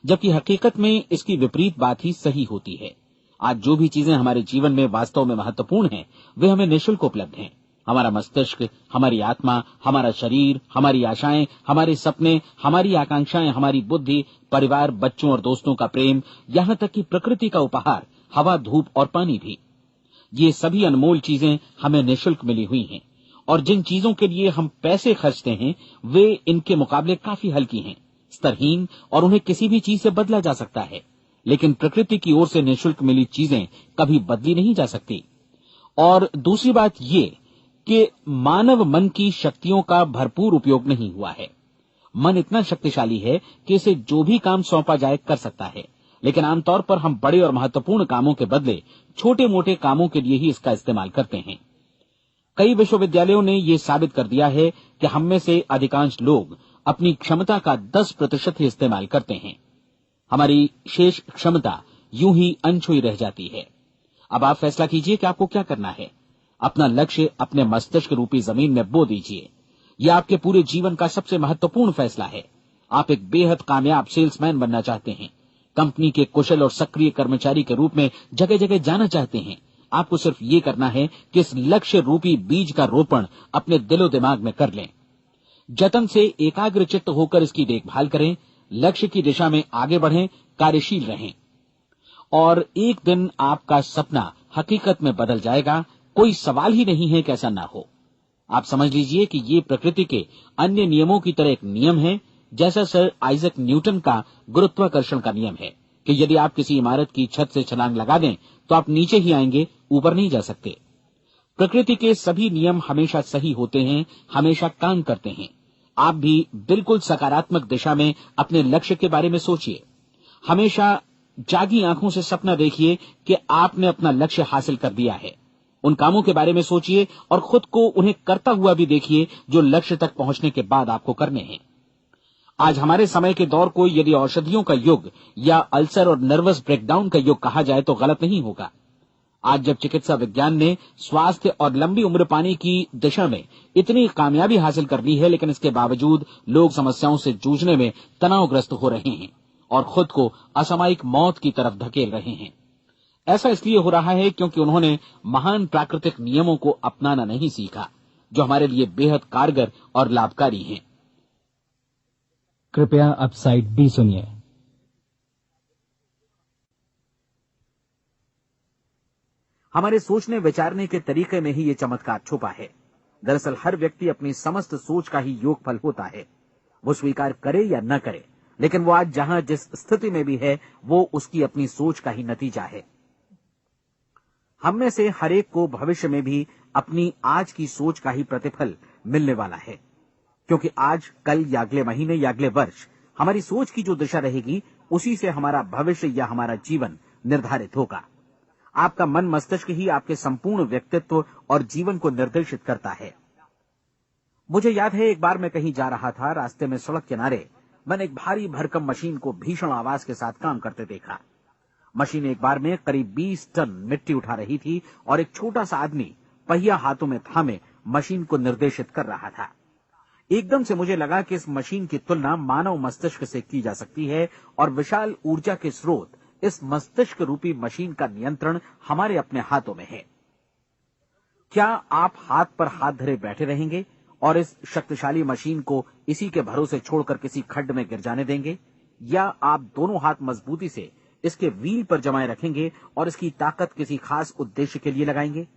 जबकि हकीकत में इसकी विपरीत बात ही सही होती है। आज जो भी चीजें हमारे जीवन में वास्तव में महत्वपूर्ण हैं वे हमें निःशुल्क उपलब्ध हैं। हमारा मस्तिष्क, हमारी आत्मा, हमारा शरीर, हमारी आशाएं, हमारे सपने, हमारी आकांक्षाएं, हमारी बुद्धि, परिवार, बच्चों और दोस्तों का प्रेम, यहां तक कि प्रकृति का उपहार, हवा, धूप और पानी भी, ये सभी अनमोल चीजें हमें निःशुल्क मिली हुई हैं। और जिन चीजों के लिए हम पैसे खर्चते हैं वे इनके मुकाबले काफी हल्की हैं, स्तरहीन, और उन्हें किसी भी चीज से बदला जा सकता है। लेकिन प्रकृति की ओर से निःशुल्क मिली चीजें कभी बदली नहीं जा सकती। और दूसरी बात ये कि मानव मन की शक्तियों का भरपूर उपयोग नहीं हुआ है। मन इतना शक्तिशाली है कि इसे जो भी काम सौंपा जाए कर सकता है, लेकिन आमतौर पर हम बड़े और महत्वपूर्ण कामों के बदले छोटे मोटे कामों के लिए ही इसका इस्तेमाल करते हैं। कई विश्वविद्यालयों ने यह साबित कर दिया है कि हम में से अधिकांश लोग अपनी क्षमता का 10% ही इस्तेमाल करते हैं। हमारी शेष क्षमता यूं ही अनछुई रह जाती है। अब आप फैसला कीजिए कि आपको क्या करना है। अपना लक्ष्य अपने मस्तिष्क रूपी जमीन में बो दीजिए। यह आपके पूरे जीवन का सबसे महत्वपूर्ण फैसला है। आप एक बेहद कामयाब सेल्समैन बनना चाहते हैं, कंपनी के कुशल और सक्रिय कर्मचारी के रूप में जगह जगह जाना चाहते हैं। आपको सिर्फ ये करना है कि इस लक्ष्य रूपी बीज का रोपण अपने दिलो दिमाग में कर लें। जतन से एकाग्रचित्त होकर इसकी देखभाल करें, लक्ष्य की दिशा में आगे बढ़ें, कार्यशील रहें, और एक दिन आपका सपना हकीकत में बदल जाएगा। कोई सवाल ही नहीं है कि ऐसा ना हो। आप समझ लीजिए कि ये प्रकृति के अन्य नियमों की तरह एक नियम है, जैसा सर आइजक न्यूटन का गुरुत्वाकर्षण का नियम है कि यदि आप किसी इमारत की छत से छलांग लगा दें तो आप नीचे ही आएंगे, ऊपर नहीं जा सकते। प्रकृति के सभी नियम हमेशा सही होते हैं, हमेशा काम करते हैं। आप भी बिल्कुल सकारात्मक दिशा में अपने लक्ष्य के बारे में सोचिए। हमेशा जागी आंखों से सपना देखिए कि आपने अपना लक्ष्य हासिल कर दिया है। उन कामों के बारे में सोचिए और खुद को उन्हें करता हुआ भी देखिए जो लक्ष्य तक पहुंचने के बाद आपको करने हैं। आज हमारे समय के दौर को यदि औषधियों का युग या अल्सर और नर्वस ब्रेकडाउन का युग कहा जाए तो गलत नहीं होगा। आज जब चिकित्सा विज्ञान ने स्वास्थ्य और लंबी उम्र पाने की दिशा में इतनी कामयाबी हासिल कर ली है, लेकिन इसके बावजूद लोग समस्याओं से जूझने में तनावग्रस्त हो रहे हैं और खुद को असामयिक मौत की तरफ धकेल रहे हैं। ऐसा इसलिए हो रहा है क्योंकि उन्होंने महान प्राकृतिक नियमों को अपनाना नहीं सीखा, जो हमारे लिए बेहद कारगर और लाभकारी हैं। कृपया अब साइड बी सुनिए। हमारे सोचने विचारने के तरीके में ही ये चमत्कार छुपा है। दरअसल हर व्यक्ति अपनी समस्त सोच का ही योगफल होता है। वो स्वीकार करे या न करे, लेकिन वो आज जहां जिस स्थिति में भी है वो उसकी अपनी सोच का ही नतीजा है। हम में से हर एक को भविष्य में भी अपनी आज की सोच का ही प्रतिफल मिलने वाला है, क्योंकि आज, कल या अगले महीने या अगले वर्ष हमारी सोच की जो दिशा रहेगी उसी से हमारा भविष्य या हमारा जीवन निर्धारित होगा। आपका मन मस्तिष्क ही आपके संपूर्ण व्यक्तित्व और जीवन को निर्देशित करता है। मुझे याद है एक बार मैं कहीं जा रहा था, रास्ते में सड़क किनारे मैंने एक भारी भरकम मशीन को भीषण आवाज के साथ काम करते देखा। मशीन एक बार में करीब 20 टन मिट्टी उठा रही थी और एक छोटा सा आदमी पहिया हाथों में थामे मशीन को निर्देशित कर रहा था। एकदम से मुझे लगा कि इस मशीन की तुलना मानव मस्तिष्क से की जा सकती है और विशाल ऊर्जा के स्रोत इस मस्तिष्क रूपी मशीन का नियंत्रण हमारे अपने हाथों में है। क्या आप हाथ पर हाथ धरे बैठे रहेंगे और इस शक्तिशाली मशीन को इसी के भरोसे छोड़कर किसी खड्ड में गिर जाने देंगे, या आप दोनों हाथ मजबूती से इसके व्हील पर जमाए रखेंगे और इसकी ताकत किसी खास उद्देश्य के लिए लगाएंगे?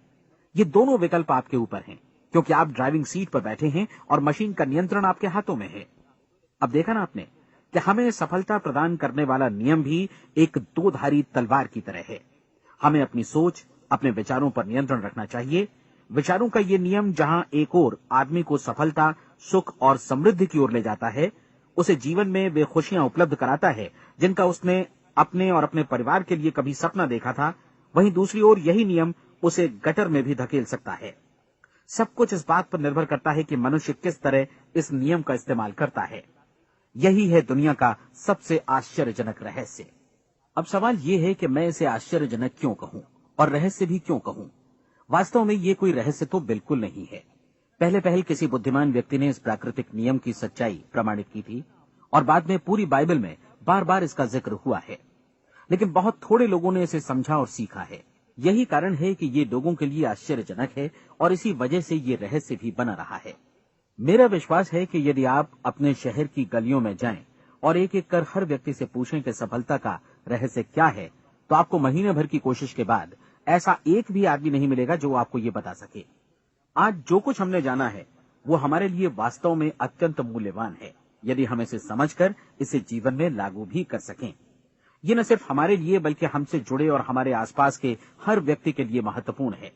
ये दोनों विकल्प आपके ऊपर हैं, क्योंकि आप ड्राइविंग सीट पर बैठे हैं और मशीन का नियंत्रण आपके हाथों में है। अब देखा ना आपने कि हमें सफलता प्रदान करने वाला नियम भी एक दो-धारी तलवार की तरह है। हमें अपनी सोच, अपने विचारों पर नियंत्रण रखना चाहिए। विचारों का ये नियम जहां एक ओर आदमी को सफलता, सुख और समृद्धि की ओर ले जाता है, उसे जीवन में वे खुशियां उपलब्ध कराता है जिनका उसने अपने और अपने परिवार के लिए कभी सपना देखा था, वहीं दूसरी ओर यही नियम उसे गटर में भी धकेल सकता है। सब कुछ इस बात पर निर्भर करता है कि मनुष्य किस तरह इस नियम का इस्तेमाल करता है। यही है दुनिया का सबसे आश्चर्यजनक रहस्य। अब सवाल यह है कि मैं इसे आश्चर्यजनक क्यों कहूं और रहस्य भी क्यों कहूं। वास्तव में ये कोई रहस्य तो बिल्कुल नहीं है। पहले किसी बुद्धिमान व्यक्ति ने इस प्राकृतिक नियम की सच्चाई प्रमाणित की थी और बाद में पूरी बाइबल में बार बार इसका जिक्र हुआ है, लेकिन बहुत थोड़े लोगों ने इसे समझा और सीखा है। यही कारण है कि ये लोगों के लिए आश्चर्यजनक है और इसी वजह से ये रहस्य भी बना रहा है। मेरा विश्वास है कि यदि आप अपने शहर की गलियों में जाएं और एक एक कर हर व्यक्ति से पूछें कि सफलता का रहस्य क्या है, तो आपको महीने भर की कोशिश के बाद ऐसा एक भी आदमी नहीं मिलेगा जो आपको ये बता सके। आज जो कुछ हमने जाना है वो हमारे लिए वास्तव में अत्यंत मूल्यवान है, यदि हम इसे समझकर इसे जीवन में लागू भी कर सकें। ये न सिर्फ हमारे लिए बल्कि हमसे जुड़े और हमारे आसपास के हर व्यक्ति के लिए महत्वपूर्ण है।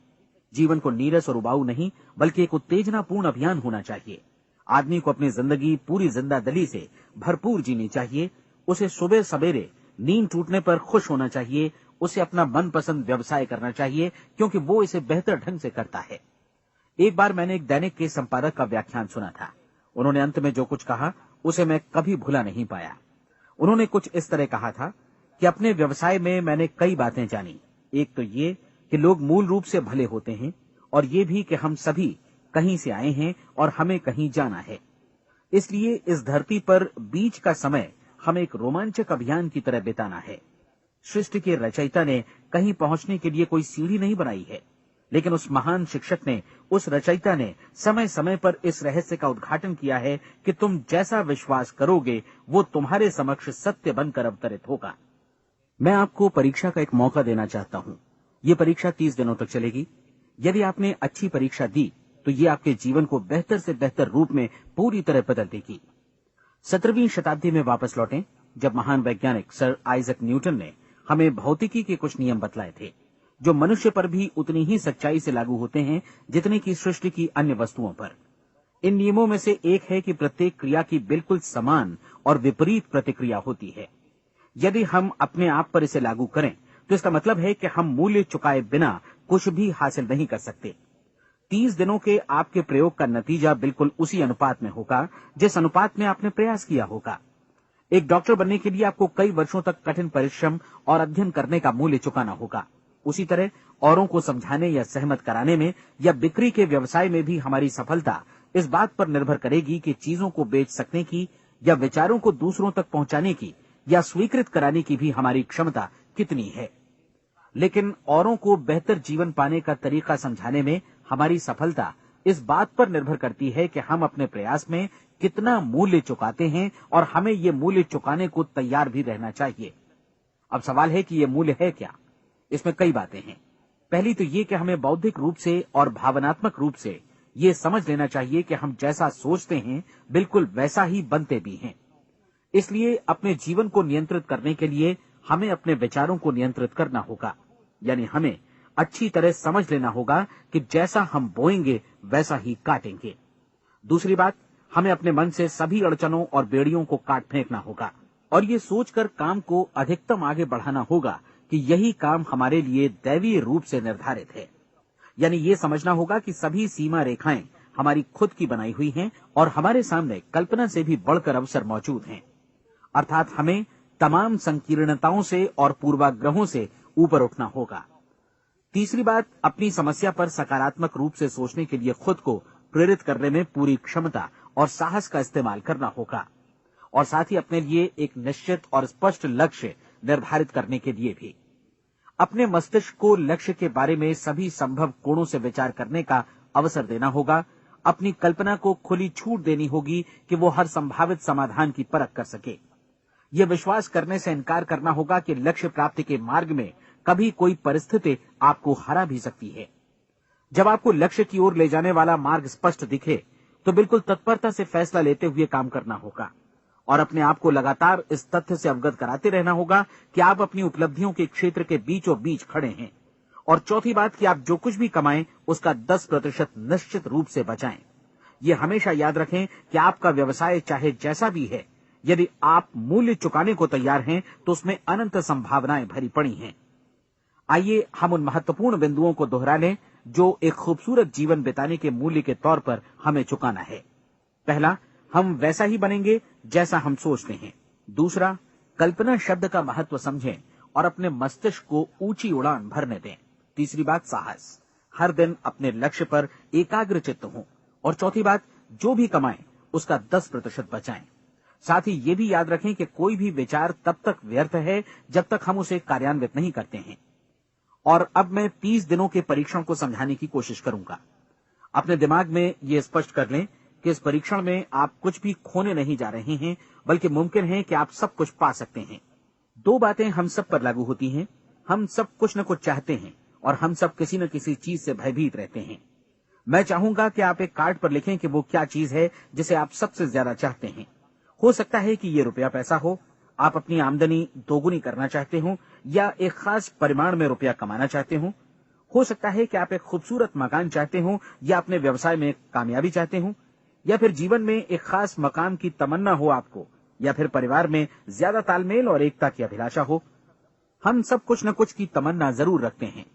जीवन को नीरस और उबाऊ नहीं बल्कि एक उत्तेजनापूर्ण अभियान होना चाहिए। आदमी को अपनी जिंदगी पूरी जिंदादिली से भरपूर जीनी चाहिए। उसे सुबह सवेरे नींद टूटने पर खुश होना चाहिए। उसे अपना मनपसंद व्यवसाय करना चाहिए क्योंकि वो इसे बेहतर ढंग से करता है। एक बार मैंने एक दैनिक के संपादक का व्याख्यान सुना था। उन्होंने अंत में जो कुछ कहा उसे मैं कभी भुला नहीं पाया। उन्होंने कुछ इस तरह कहा था कि अपने व्यवसाय में मैंने कई बातें जानी। एक तो ये कि लोग मूल रूप से भले होते हैं और ये भी कि हम सभी कहीं से आए हैं और हमें कहीं जाना है। इसलिए इस धरती पर बीच का समय हमें एक रोमांचक अभियान की तरह बिताना है। सृष्टि के रचयिता ने कहीं पहुंचने के लिए कोई सीढ़ी नहीं बनाई है, लेकिन उस महान शिक्षक ने, उस रचयिता ने समय समय पर इस रहस्य का उद्घाटन किया है कि तुम जैसा विश्वास करोगे वो तुम्हारे समक्ष सत्य बनकर अवतरित होगा। मैं आपको परीक्षा का एक मौका देना चाहता हूं। ये परीक्षा 30 दिनों तक चलेगी। यदि आपने अच्छी परीक्षा दी तो ये आपके जीवन को बेहतर से बेहतर रूप में पूरी तरह बदल देगी। 17वीं शताब्दी में वापस लौटें, जब महान वैज्ञानिक सर आइजक न्यूटन ने हमें भौतिकी के कुछ नियम बतलाए थे, जो मनुष्य पर भी उतनी ही सच्चाई से लागू होते हैं जितने की सृष्टि की अन्य वस्तुओं पर। इन नियमों में से एक है कि प्रत्येक क्रिया की बिल्कुल समान और विपरीत प्रतिक्रिया होती है। यदि हम अपने आप पर इसे लागू करें तो इसका मतलब है कि हम मूल्य चुकाए बिना कुछ भी हासिल नहीं कर सकते। 30 दिनों के आपके प्रयोग का नतीजा बिल्कुल उसी अनुपात में होगा जिस अनुपात में आपने प्रयास किया होगा। एक डॉक्टर बनने के लिए आपको कई वर्षों तक कठिन परिश्रम और अध्ययन करने का मूल्य चुकाना होगा। उसी तरह औरों को समझाने या सहमत कराने में या बिक्री के व्यवसाय में भी हमारी सफलता इस बात पर निर्भर करेगी कि चीजों को बेच सकने की या विचारों को दूसरों तक पहुंचाने की या स्वीकृत कराने की भी हमारी क्षमता कितनी है। लेकिन औरों को बेहतर जीवन पाने का तरीका समझाने में हमारी सफलता इस बात पर निर्भर करती है कि हम अपने प्रयास में कितना मूल्य चुकाते हैं और हमें ये मूल्य चुकाने को तैयार भी रहना चाहिए। अब सवाल है कि ये मूल्य है क्या? इसमें कई बातें हैं। पहली तो ये कि हमें बौद्धिक रूप से और भावनात्मक रूप से ये समझ लेना चाहिए कि हम जैसा सोचते हैं बिल्कुल वैसा ही बनते भी हैं। इसलिए अपने जीवन को नियंत्रित करने के लिए हमें अपने विचारों को नियंत्रित करना होगा। यानी हमें अच्छी तरह समझ लेना होगा कि जैसा हम बोएंगे वैसा ही काटेंगे। दूसरी बात, हमें अपने मन से सभी अड़चनों और बेड़ियों को काट फेंकना होगा और ये सोचकर काम को अधिकतम आगे बढ़ाना होगा कि यही काम हमारे लिए दैवीय रूप से निर्धारित है। यानी ये समझना होगा कि सभी सीमा रेखाएं हमारी खुद की बनाई हुई हैं और हमारे सामने कल्पना से भी बढ़कर अवसर मौजूद हैं। अर्थात हमें तमाम संकीर्णताओं से और पूर्वाग्रहों से ऊपर उठना होगा। तीसरी बात, अपनी समस्या पर सकारात्मक रूप से सोचने के लिए खुद को प्रेरित करने में पूरी क्षमता और साहस का इस्तेमाल करना होगा और साथ ही अपने लिए एक निश्चित और स्पष्ट लक्ष्य निर्धारित करने के लिए भी। अपने मस्तिष्क को लक्ष्य के बारे में सभी संभव कोणों से विचार करने का अवसर देना होगा। अपनी कल्पना को खुली छूट देनी होगी कि वो हर संभावित समाधान की परख कर सके। ये विश्वास करने से इनकार करना होगा कि लक्ष्य प्राप्ति के मार्ग में कभी कोई परिस्थिति आपको हरा भी सकती है। जब आपको लक्ष्य की ओर ले जाने वाला मार्ग स्पष्ट दिखे तो बिल्कुल तत्परता से फैसला लेते हुए काम करना होगा और अपने आप को लगातार इस तथ्य से अवगत कराते रहना होगा कि आप अपनी उपलब्धियों के क्षेत्र के बीचों बीच खड़े हैं। और चौथी बात कि आप जो कुछ भी कमाएं उसका 10% निश्चित रूप से बचाएं। ये हमेशा याद रखें कि आपका व्यवसाय चाहे जैसा भी है, यदि आप मूल्य चुकाने को तैयार हैं तो उसमें अनंत संभावनाएं भरी पड़ी हैं। आइए हम उन महत्वपूर्ण बिंदुओं को दोहरा लें जो एक खूबसूरत जीवन बिताने के मूल्य के तौर पर हमें चुकाना है। पहला, हम वैसा ही बनेंगे जैसा हम सोचते हैं। दूसरा, कल्पना शब्द का महत्व समझें और अपने मस्तिष्क को ऊंची उड़ान भरने दें। तीसरी बात, साहस, हर दिन अपने लक्ष्य पर एकाग्र चित्त हों। और चौथी बात, जो भी कमाएं उसका 10% बचाएं। साथ ही ये भी याद रखें कि कोई भी विचार तब तक व्यर्थ है जब तक हम उसे कार्यान्वित नहीं करते हैं। और अब मैं 30 दिनों के परीक्षण को समझाने की कोशिश करूंगा। अपने दिमाग में ये स्पष्ट कर लें कि इस परीक्षण में आप कुछ भी खोने नहीं जा रहे हैं, बल्कि मुमकिन है कि आप सब कुछ पा सकते हैं। 2 बातें हम सब पर लागू होती हैं। हम सब कुछ न कुछ चाहते हैं और हम सब किसी न किसी चीज से भयभीत रहते हैं। मैं चाहूंगा कि आप एक कार्ड पर लिखें कि वो क्या चीज है जिसे आप सबसे ज्यादा चाहते हैं। हो सकता है कि ये रुपया पैसा हो, आप अपनी आमदनी दोगुनी करना चाहते हो, या एक खास परिमाण में रुपया कमाना चाहते हो। हो सकता है कि आप एक खूबसूरत मकान चाहते हो, या अपने व्यवसाय में कामयाबी चाहते हो, या फिर जीवन में एक खास मकाम की तमन्ना हो आपको, या फिर परिवार में ज्यादा तालमेल और एकता की अभिलाषा हो। हम सब कुछ न कुछ की तमन्ना जरूर रखते हैं।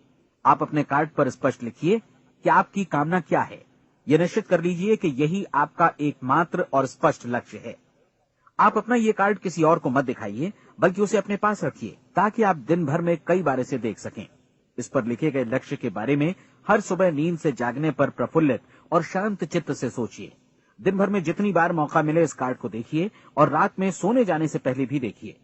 आप अपने कार्ड पर स्पष्ट लिखिए कि आपकी कामना क्या है। यह निश्चित कर लीजिए कि यही आपका एकमात्र और स्पष्ट लक्ष्य है। आप अपना ये कार्ड किसी और को मत दिखाइए, बल्कि उसे अपने पास रखिए ताकि आप दिन भर में कई बार इसे देख सकें। इस पर लिखे गए लक्ष्य के बारे में हर सुबह नींद से जागने पर प्रफुल्लित और शांत चित्त से सोचिए। दिन भर में जितनी बार मौका मिले इस कार्ड को देखिए और रात में सोने जाने से पहले भी देखिए।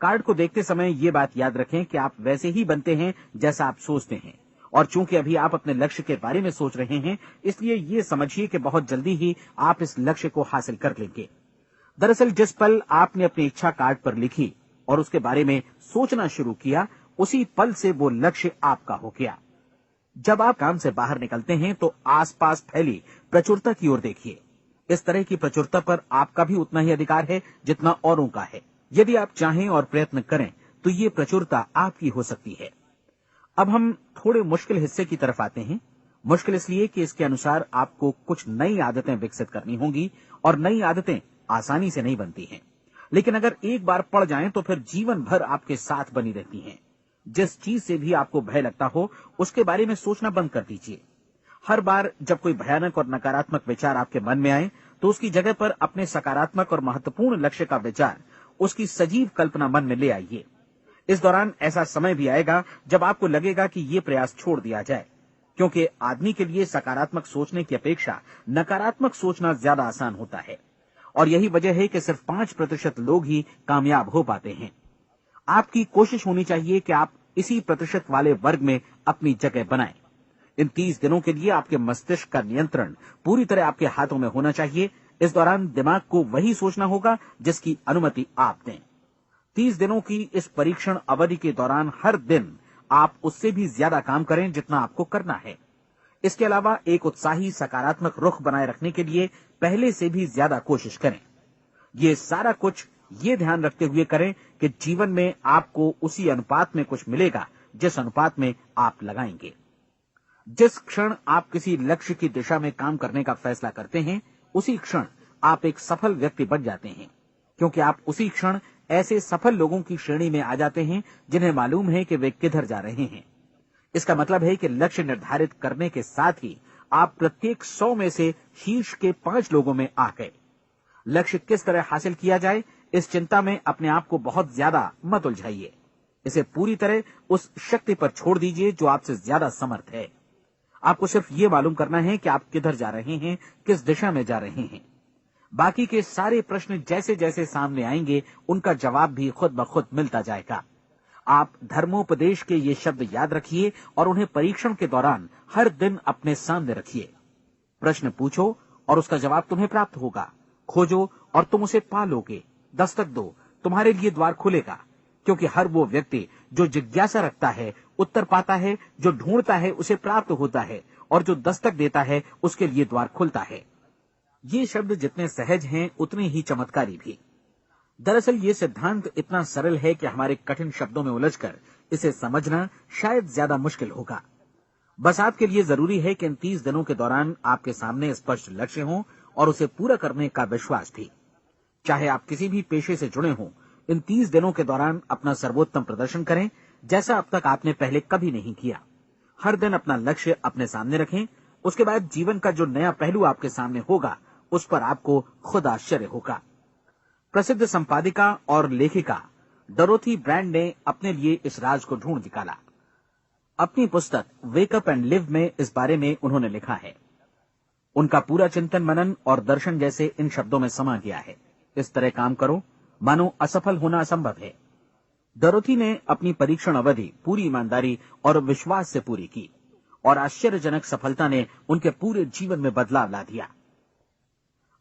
कार्ड को देखते समय ये बात याद रखें कि आप वैसे ही बनते हैं जैसा आप सोचते हैं। और चूंकि अभी आप अपने लक्ष्य के बारे में सोच रहे हैं, इसलिए ये समझिए कि बहुत जल्दी ही आप इस लक्ष्य को हासिल कर लेंगे। दरअसल जिस पल आपने अपनी इच्छा कार्ड पर लिखी और उसके बारे में सोचना शुरू किया, उसी पल से वो लक्ष्य आपका हो गया। जब आप काम से बाहर निकलते हैं तो आसपास फैली प्रचुरता की ओर देखिए। इस तरह की प्रचुरता पर आपका भी उतना ही अधिकार है जितना औरों का है। यदि आप चाहें और प्रयत्न करें तो ये प्रचुरता आपकी हो सकती है। अब हम थोड़े मुश्किल हिस्से की तरफ आते हैं। मुश्किल इसलिए कि इसके अनुसार आपको कुछ नई आदतें विकसित करनी होंगी, और नई आदतें आसानी से नहीं बनती हैं, लेकिन अगर एक बार पड़ जाएं तो फिर जीवन भर आपके साथ बनी रहती हैं। जिस चीज से भी आपको भय लगता हो उसके बारे में सोचना बंद कर दीजिए। हर बार जब कोई भयानक और नकारात्मक विचार आपके मन में आए तो उसकी जगह पर अपने सकारात्मक और महत्वपूर्ण लक्ष्य का विचार, उसकी सजीव कल्पना मन में ले आइए। इस दौरान ऐसा समय भी आएगा जब आपको लगेगा कि ये प्रयास छोड़ दिया जाए, क्योंकि आदमी के लिए सकारात्मक सोचने की अपेक्षा नकारात्मक सोचना ज्यादा आसान होता है। और यही वजह है कि सिर्फ 5% लोग ही कामयाब हो पाते हैं। आपकी कोशिश होनी चाहिए कि आप इसी प्रतिशत वाले वर्ग में अपनी जगह बनाएं। इन 30 दिनों के लिए आपके मस्तिष्क का नियंत्रण पूरी तरह आपके हाथों में होना चाहिए। इस दौरान दिमाग को वही सोचना होगा जिसकी अनुमति आप दें। 30 दिनों की इस परीक्षण अवधि के दौरान हर दिन आप उससे भी ज्यादा काम करें जितना आपको करना है। इसके अलावा एक उत्साही सकारात्मक रुख बनाए रखने के लिए पहले से भी ज्यादा कोशिश करें। ये सारा कुछ ये ध्यान रखते हुए करें कि जीवन में आपको उसी अनुपात में कुछ मिलेगा जिस अनुपात में आप लगाएंगे। जिस क्षण आप किसी लक्ष्य की दिशा में काम करने का फैसला करते हैं, उसी क्षण आप एक सफल व्यक्ति बन जाते हैं, क्योंकि आप उसी क्षण ऐसे सफल लोगों की श्रेणी में आ जाते हैं जिन्हें मालूम है कि वे किधर जा रहे हैं। इसका मतलब है कि लक्ष्य निर्धारित करने के साथ ही आप प्रत्येक 100 में से शीर्ष के 5 लोगों में आ गए। लक्ष्य किस तरह हासिल किया जाए, इस चिंता में अपने आप को बहुत ज्यादा मत उलझाइए। इसे पूरी तरह उस शक्ति पर छोड़ दीजिए जो आपसे ज्यादा समर्थ है। आपको सिर्फ ये मालूम करना है कि आप किधर जा रहे हैं, किस दिशा में जा रहे हैं। बाकी के सारे प्रश्न जैसे जैसे सामने आएंगे उनका जवाब भी खुद ब खुद मिलता जाएगा। आप धर्मोपदेश के ये शब्द याद रखिए और उन्हें परीक्षण के दौरान हर दिन अपने सामने रखिए। प्रश्न पूछो और उसका जवाब तुम्हें प्राप्त होगा। खोजो और तुम उसे पा लोगे। दस्तक दो, तुम्हारे लिए द्वार खुलेगा, क्योंकि हर वो व्यक्ति जो जिज्ञासा रखता है उत्तर पाता है, जो ढूंढता है उसे प्राप्त होता है, और जो दस्तक देता है उसके लिए द्वार खुलता है। ये शब्द जितने सहज हैं उतने ही चमत्कारी भी। दरअसल ये सिद्धांत इतना सरल है कि हमारे कठिन शब्दों में उलझकर इसे समझना शायद ज्यादा मुश्किल होगा। बस आपके लिए जरूरी है कि इन 30 दिनों के दौरान आपके सामने स्पष्ट लक्ष्य हो और उसे पूरा करने का विश्वास भी। चाहे आप किसी भी पेशे से जुड़े हों, इन 30 दिनों के दौरान अपना सर्वोत्तम प्रदर्शन करें, जैसा अब तक आपने पहले कभी नहीं किया। हर दिन अपना लक्ष्य अपने सामने रखें। उसके बाद जीवन का जो नया पहलू आपके सामने होगा उस पर आपको खुद आश्चर्य होगा। प्रसिद्ध संपादिका और लेखिका डोरोथी ब्रैंड ने अपने लिए इस राज को ढूंढ निकाला। अपनी पुस्तक वेक अप एंड लिव में इस बारे में उन्होंने लिखा है। उनका पूरा चिंतन मनन और दर्शन जैसे इन शब्दों में समा गया है। इस तरह काम करो मानो असफल होना असंभव है। डोरोथी ने अपनी परीक्षण अवधि पूरी ईमानदारी और विश्वास से पूरी की और आश्चर्यजनक सफलता ने उनके पूरे जीवन में बदलाव ला दिया।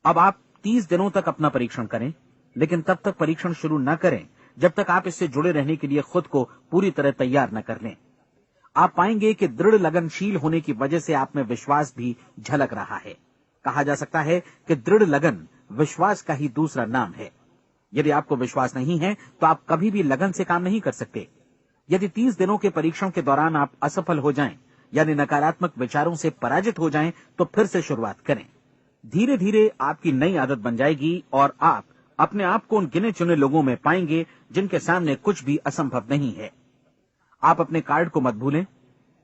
अब आप 30 दिनों तक अपना परीक्षण करें, लेकिन तब तक परीक्षण शुरू न करें जब तक आप इससे जुड़े रहने के लिए खुद को पूरी तरह तैयार न कर लें। आप पाएंगे कि दृढ़ लगनशील होने की वजह से आप में विश्वास भी झलक रहा है। कहा जा सकता है कि दृढ़ लगन विश्वास का ही दूसरा नाम है। यदि आपको विश्वास नहीं है तो आप कभी भी लगन से काम नहीं कर सकते। यदि 30 दिनों के परीक्षण के दौरान आप असफल हो जाएं, यानी नकारात्मक विचारों से पराजित हो जाएं, तो फिर से शुरुआत करें। धीरे धीरे आपकी नई आदत बन जाएगी और आप अपने आप को उन गिने चुने लोगों में पाएंगे जिनके सामने कुछ भी असंभव नहीं है। आप अपने कार्ड को मत भूलें।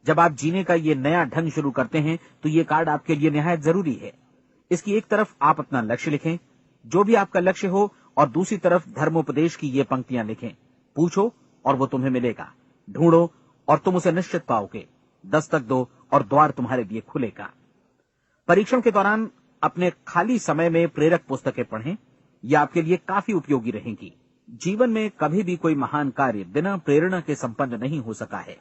जब आप जीने का ये नया ढंग शुरू करते हैं तो ये कार्ड आपके लिए निहायत जरूरी है। इसकी एक तरफ आप अपना लक्ष्य लिखें, जो भी आपका लक्ष्य हो, और दूसरी तरफ धर्मोपदेश की ये पंक्तियां लिखें। पूछो और वो तुम्हें मिलेगा, ढूंढो और तुम उसे निश्चित पाओगे, दस्तक दो और द्वार तुम्हारे लिए खुलेगा। परीक्षण के दौरान अपने खाली समय में प्रेरक पुस्तकें पढ़ें। यह आपके लिए काफी उपयोगी रहेंगी। जीवन में कभी भी कोई महान कार्य बिना प्रेरणा के संपन्न नहीं हो सका है।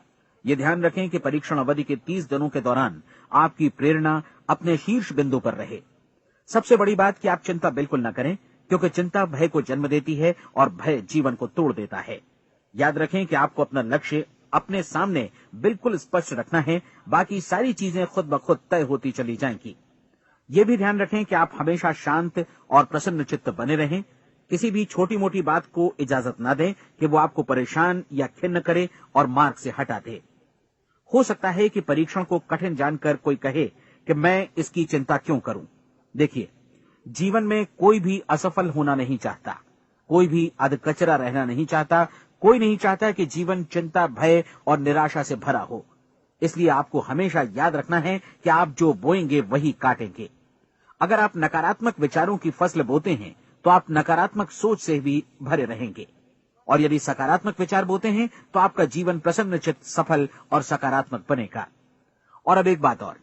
ये ध्यान रखें कि परीक्षण अवधि के 30 दिनों के दौरान आपकी प्रेरणा अपने शीर्ष बिंदु पर रहे। सबसे बड़ी बात कि आप चिंता बिल्कुल न करें, क्योंकि चिंता भय को जन्म देती है और भय जीवन को तोड़ देता है। याद रखें कि आपको अपना लक्ष्य अपने सामने बिल्कुल स्पष्ट रखना है, बाकी सारी चीजें खुद ब खुद तय होती चली जाएंगी। ये भी ध्यान रखें कि आप हमेशा शांत और प्रसन्न चित्त बने रहें। किसी भी छोटी मोटी बात को इजाजत ना दें कि वो आपको परेशान या खिन्न करे और मार्ग से हटा दे। हो सकता है कि परीक्षण को कठिन जानकर कोई कहे कि मैं इसकी चिंता क्यों करूं। देखिए, जीवन में कोई भी असफल होना नहीं चाहता, कोई भी अधकचरा रहना नहीं चाहता, कोई नहीं चाहता कि जीवन चिंता, भय और निराशा से भरा हो। इसलिए आपको हमेशा याद रखना है कि आप जो बोएंगे वही काटेंगे। अगर आप नकारात्मक विचारों की फसल बोते हैं तो आप नकारात्मक सोच से भी भरे रहेंगे, और यदि सकारात्मक विचार बोते हैं तो आपका जीवन प्रसन्नचित्त, सफल और सकारात्मक बनेगा। और अब एक बात और,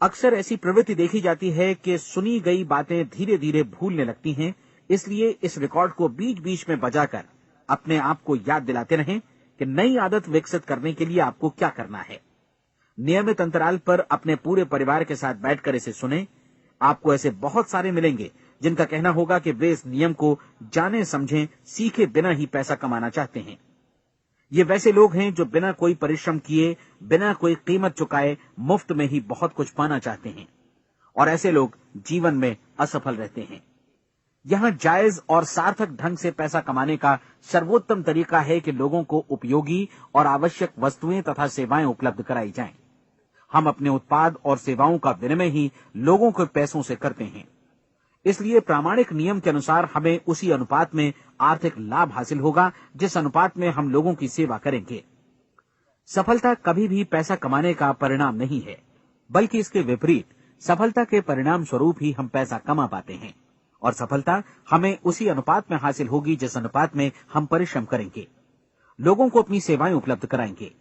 अक्सर ऐसी प्रवृत्ति देखी जाती है कि सुनी गई बातें धीरे धीरे भूलने लगती हैं। इसलिए इस रिकॉर्ड को बीच बीच में बजाकर अपने आप को याद दिलाते रहें कि नई आदत विकसित करने के लिए आपको क्या करना है। नियमित अंतराल पर अपने पूरे परिवार के साथ बैठकर इसे सुनें। आपको ऐसे बहुत सारे मिलेंगे जिनका कहना होगा कि वे इस नियम को जाने समझें सीखे बिना ही पैसा कमाना चाहते हैं। ये वैसे लोग हैं जो बिना कोई परिश्रम किए, बिना कोई कीमत चुकाए मुफ्त में ही बहुत कुछ पाना चाहते हैं, और ऐसे लोग जीवन में असफल रहते हैं। यहां जायज और सार्थक ढंग से पैसा कमाने का सर्वोत्तम तरीका है कि लोगों को उपयोगी और आवश्यक वस्तुएं तथा सेवाएं उपलब्ध कराई जाएं। हम अपने उत्पाद और सेवाओं का विनिमय ही लोगों के पैसों से करते हैं। इसलिए प्रामाणिक नियम के अनुसार हमें उसी अनुपात में आर्थिक लाभ हासिल होगा जिस अनुपात में हम लोगों की सेवा करेंगे। सफलता कभी भी पैसा कमाने का परिणाम नहीं है, बल्कि इसके विपरीत सफलता के परिणाम स्वरूप ही हम पैसा कमा पाते हैं, और सफलता हमें उसी अनुपात में हासिल होगी जिस अनुपात में हम परिश्रम करेंगे, लोगों को अपनी सेवाएं उपलब्ध कराएंगे।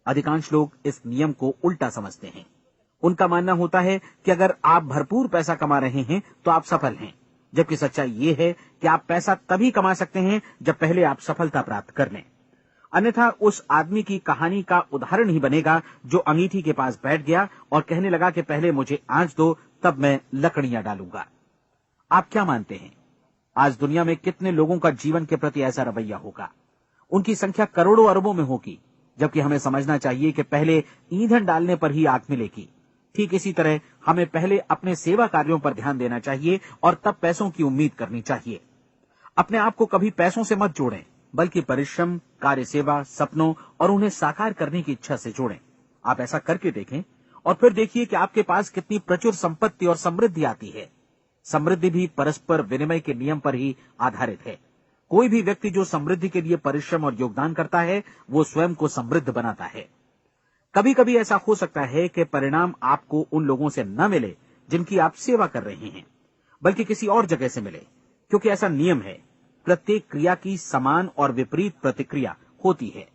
अधिकांश लोग इस नियम को उल्टा समझते हैं। उनका मानना होता है कि अगर आप भरपूर पैसा कमा रहे हैं तो आप सफल हैं, जबकि सच्चाई ये है कि आप पैसा तभी कमा सकते हैं जब पहले आप सफलता प्राप्त कर लें। अन्यथा उस आदमी की कहानी का उदाहरण ही बनेगा जो अंगीठी के पास बैठ गया और कहने लगा कि पहले मुझे आंच दो, तब मैं लकड़ियां डालूंगा। आप क्या मानते हैं, आज दुनिया में कितने लोगों का जीवन के प्रति ऐसा रवैया होगा? उनकी संख्या करोड़ों अरबों में होगी, जबकि हमें समझना चाहिए कि पहले ईंधन डालने पर ही आग मिलेगी। ठीक इसी तरह हमें पहले अपने सेवा कार्यों पर ध्यान देना चाहिए और तब पैसों की उम्मीद करनी चाहिए। अपने आप को कभी पैसों से मत जोड़ें, बल्कि परिश्रम, कार्य सेवा, सपनों और उन्हें साकार करने की इच्छा से जोड़ें। आप ऐसा करके देखें और फिर देखिए कि आपके पास कितनी प्रचुर संपत्ति और समृद्धि आती है। समृद्धि भी परस्पर विनिमय के नियम पर ही आधारित है। कोई भी व्यक्ति जो समृद्धि के लिए परिश्रम और योगदान करता है, वो स्वयं को समृद्ध बनाता है। कभी कभी ऐसा हो सकता है कि परिणाम आपको उन लोगों से न मिले जिनकी आप सेवा कर रहे हैं, बल्कि किसी और जगह से मिले, क्योंकि ऐसा नियम है, प्रत्येक क्रिया की समान और विपरीत प्रतिक्रिया होती है।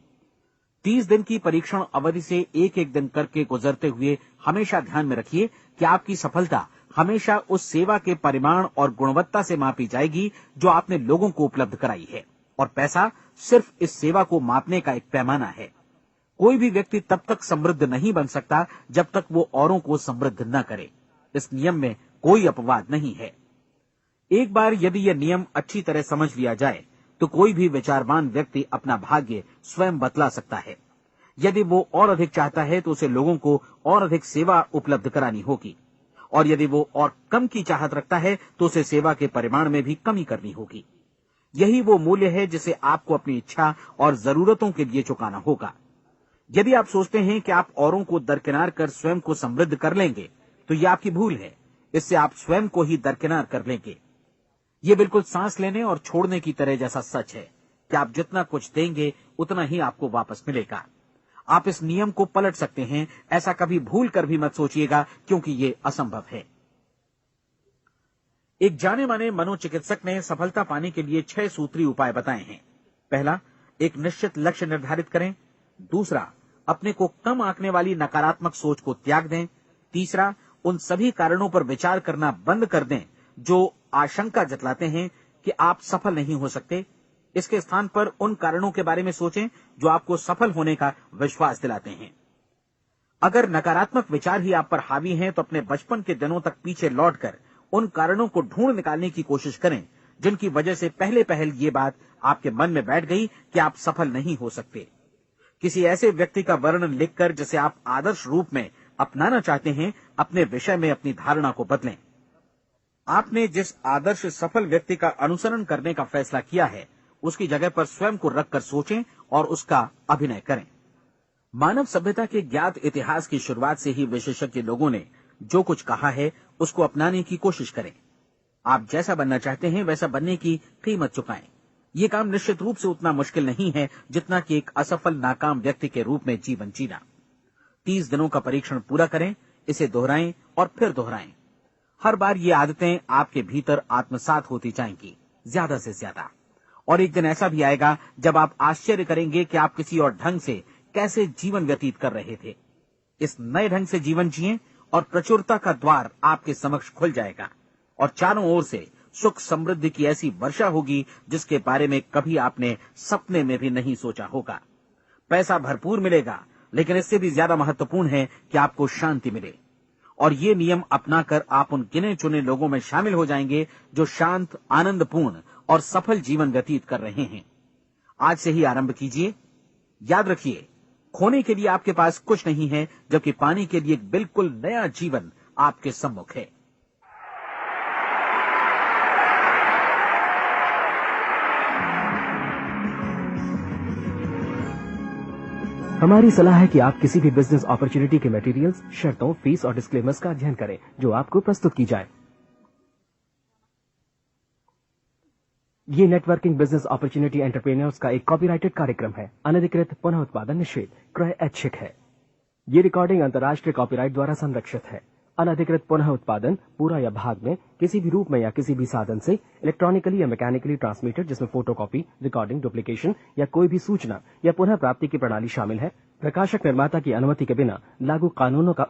30 दिन की परीक्षण अवधि से एक एक दिन करके गुजरते हुए हमेशा ध्यान में रखिए कि आपकी सफलता हमेशा उस सेवा के परिमाण और गुणवत्ता से मापी जाएगी जो आपने लोगों को उपलब्ध कराई है, और पैसा सिर्फ इस सेवा को मापने का एक पैमाना है। कोई भी व्यक्ति तब तक समृद्ध नहीं बन सकता जब तक वो औरों को समृद्ध न करे। इस नियम में कोई अपवाद नहीं है। एक बार यदि यह नियम अच्छी तरह समझ लिया जाए तो कोई भी विचारवान व्यक्ति अपना भाग्य स्वयं बतला सकता है। यदि वो और अधिक चाहता है तो उसे लोगों को और अधिक सेवा उपलब्ध करानी होगी, और यदि वो और कम की चाहत रखता है तो उसे सेवा के परिमाण में भी कमी करनी होगी। यही वो मूल्य है जिसे आपको अपनी इच्छा और जरूरतों के लिए चुकाना होगा। यदि आप सोचते हैं कि आप औरों को दरकिनार कर स्वयं को समृद्ध कर लेंगे तो यह आपकी भूल है। इससे आप स्वयं को ही दरकिनार कर लेंगे। ये बिल्कुल सांस लेने और छोड़ने की तरह जैसा सच है कि आप जितना कुछ देंगे उतना ही आपको वापस मिलेगा। आप इस नियम को पलट सकते हैं, ऐसा कभी भूल कर भी मत सोचिएगा, क्योंकि ये असंभव है। एक जाने माने मनोचिकित्सक ने सफलता पाने के लिए 6 सूत्री उपाय बताए हैं। पहला, एक निश्चित लक्ष्य निर्धारित करें। दूसरा, अपने को कम आंकने वाली नकारात्मक सोच को त्याग दें। तीसरा, उन सभी कारणों पर विचार करना बंद कर दें जो आशंका जतलाते हैं कि आप सफल नहीं हो सकते। इसके स्थान पर उन कारणों के बारे में सोचें जो आपको सफल होने का विश्वास दिलाते हैं। अगर नकारात्मक विचार ही आप पर हावी हैं तो अपने बचपन के दिनों तक पीछे लौटकर उन कारणों को ढूंढ निकालने की कोशिश करें जिनकी वजह से पहले पहल ये बात आपके मन में बैठ गई कि आप सफल नहीं हो सकते। किसी ऐसे व्यक्ति का वर्णन लिखकर जिसे आप आदर्श रूप में अपनाना चाहते हैं, अपने विषय में अपनी धारणा को बदलें। आपने जिस आदर्श सफल व्यक्ति का अनुसरण करने का फैसला किया है उसकी जगह पर स्वयं को रखकर सोचें और उसका अभिनय करें। मानव सभ्यता के ज्ञात इतिहास की शुरुआत से ही विशेषज्ञ लोगों ने जो कुछ कहा है उसको अपनाने की कोशिश करें। आप जैसा बनना चाहते हैं वैसा बनने की कीमत चुकाएं। ये काम निश्चित रूप से उतना मुश्किल नहीं है जितना कि एक असफल नाकाम व्यक्ति के रूप में जीवन जीना। 30 दिनों का परीक्षण पूरा करें, इसे दोहराएं और फिर दोहराएं। हर बार ये आदतें आपके भीतर आत्मसात होती जाएंगी, ज्यादा से ज्यादा। और एक दिन ऐसा भी आएगा जब आप आश्चर्य करेंगे कि आप किसी और ढंग से कैसे जीवन व्यतीत कर रहे थे। इस नए ढंग से जीवन जिएं और प्रचुरता का द्वार आपके समक्ष खुल जाएगा और चारों ओर से सुख समृद्धि की ऐसी वर्षा होगी जिसके बारे में कभी आपने सपने में भी नहीं सोचा होगा। पैसा भरपूर मिलेगा, लेकिन इससे भी ज्यादा महत्वपूर्ण है कि आपको शांति मिले। और ये नियम अपनाकर आप उन गिने चुने लोगों में शामिल हो जाएंगे जो शांत, आनंदपूर्ण और सफल जीवन व्यतीत कर रहे हैं। आज से ही आरंभ कीजिए। याद रखिए, खोने के लिए आपके पास कुछ नहीं है, जबकि पाने के लिए एक बिल्कुल नया जीवन आपके सम्मुख है। हमारी सलाह है कि आप किसी भी बिजनेस अपॉर्चुनिटी के मटेरियल्स, शर्तों, फीस और डिस्क्लेमर्स का अध्ययन करें जो आपको प्रस्तुत की जाए। ये नेटवर्किंग बिजनेस अपॉर्चुनिटी एंटरप्रेन्योर्स का एक कॉपीराइटेड कार्यक्रम है। अनधिकृत पुनः उत्पादन निषेध, क्रय ऐच्छिक है। ये रिकॉर्डिंग अंतर्राष्ट्रीय कॉपीराइट द्वारा संरक्षित है। अनधिकृत पुनः उत्पादन पूरा या भाग में किसी भी रूप में या किसी भी साधन से इलेक्ट्रॉनिकली या मैकेनिकली ट्रांसमिटेड, जिसमें फोटोकॉपी, रिकॉर्डिंग, डुप्लीकेशन या कोई भी सूचना या पुनः प्राप्ति की प्रणाली शामिल है, प्रकाशक निर्माता की अनुमति के बिना लागू कानूनों का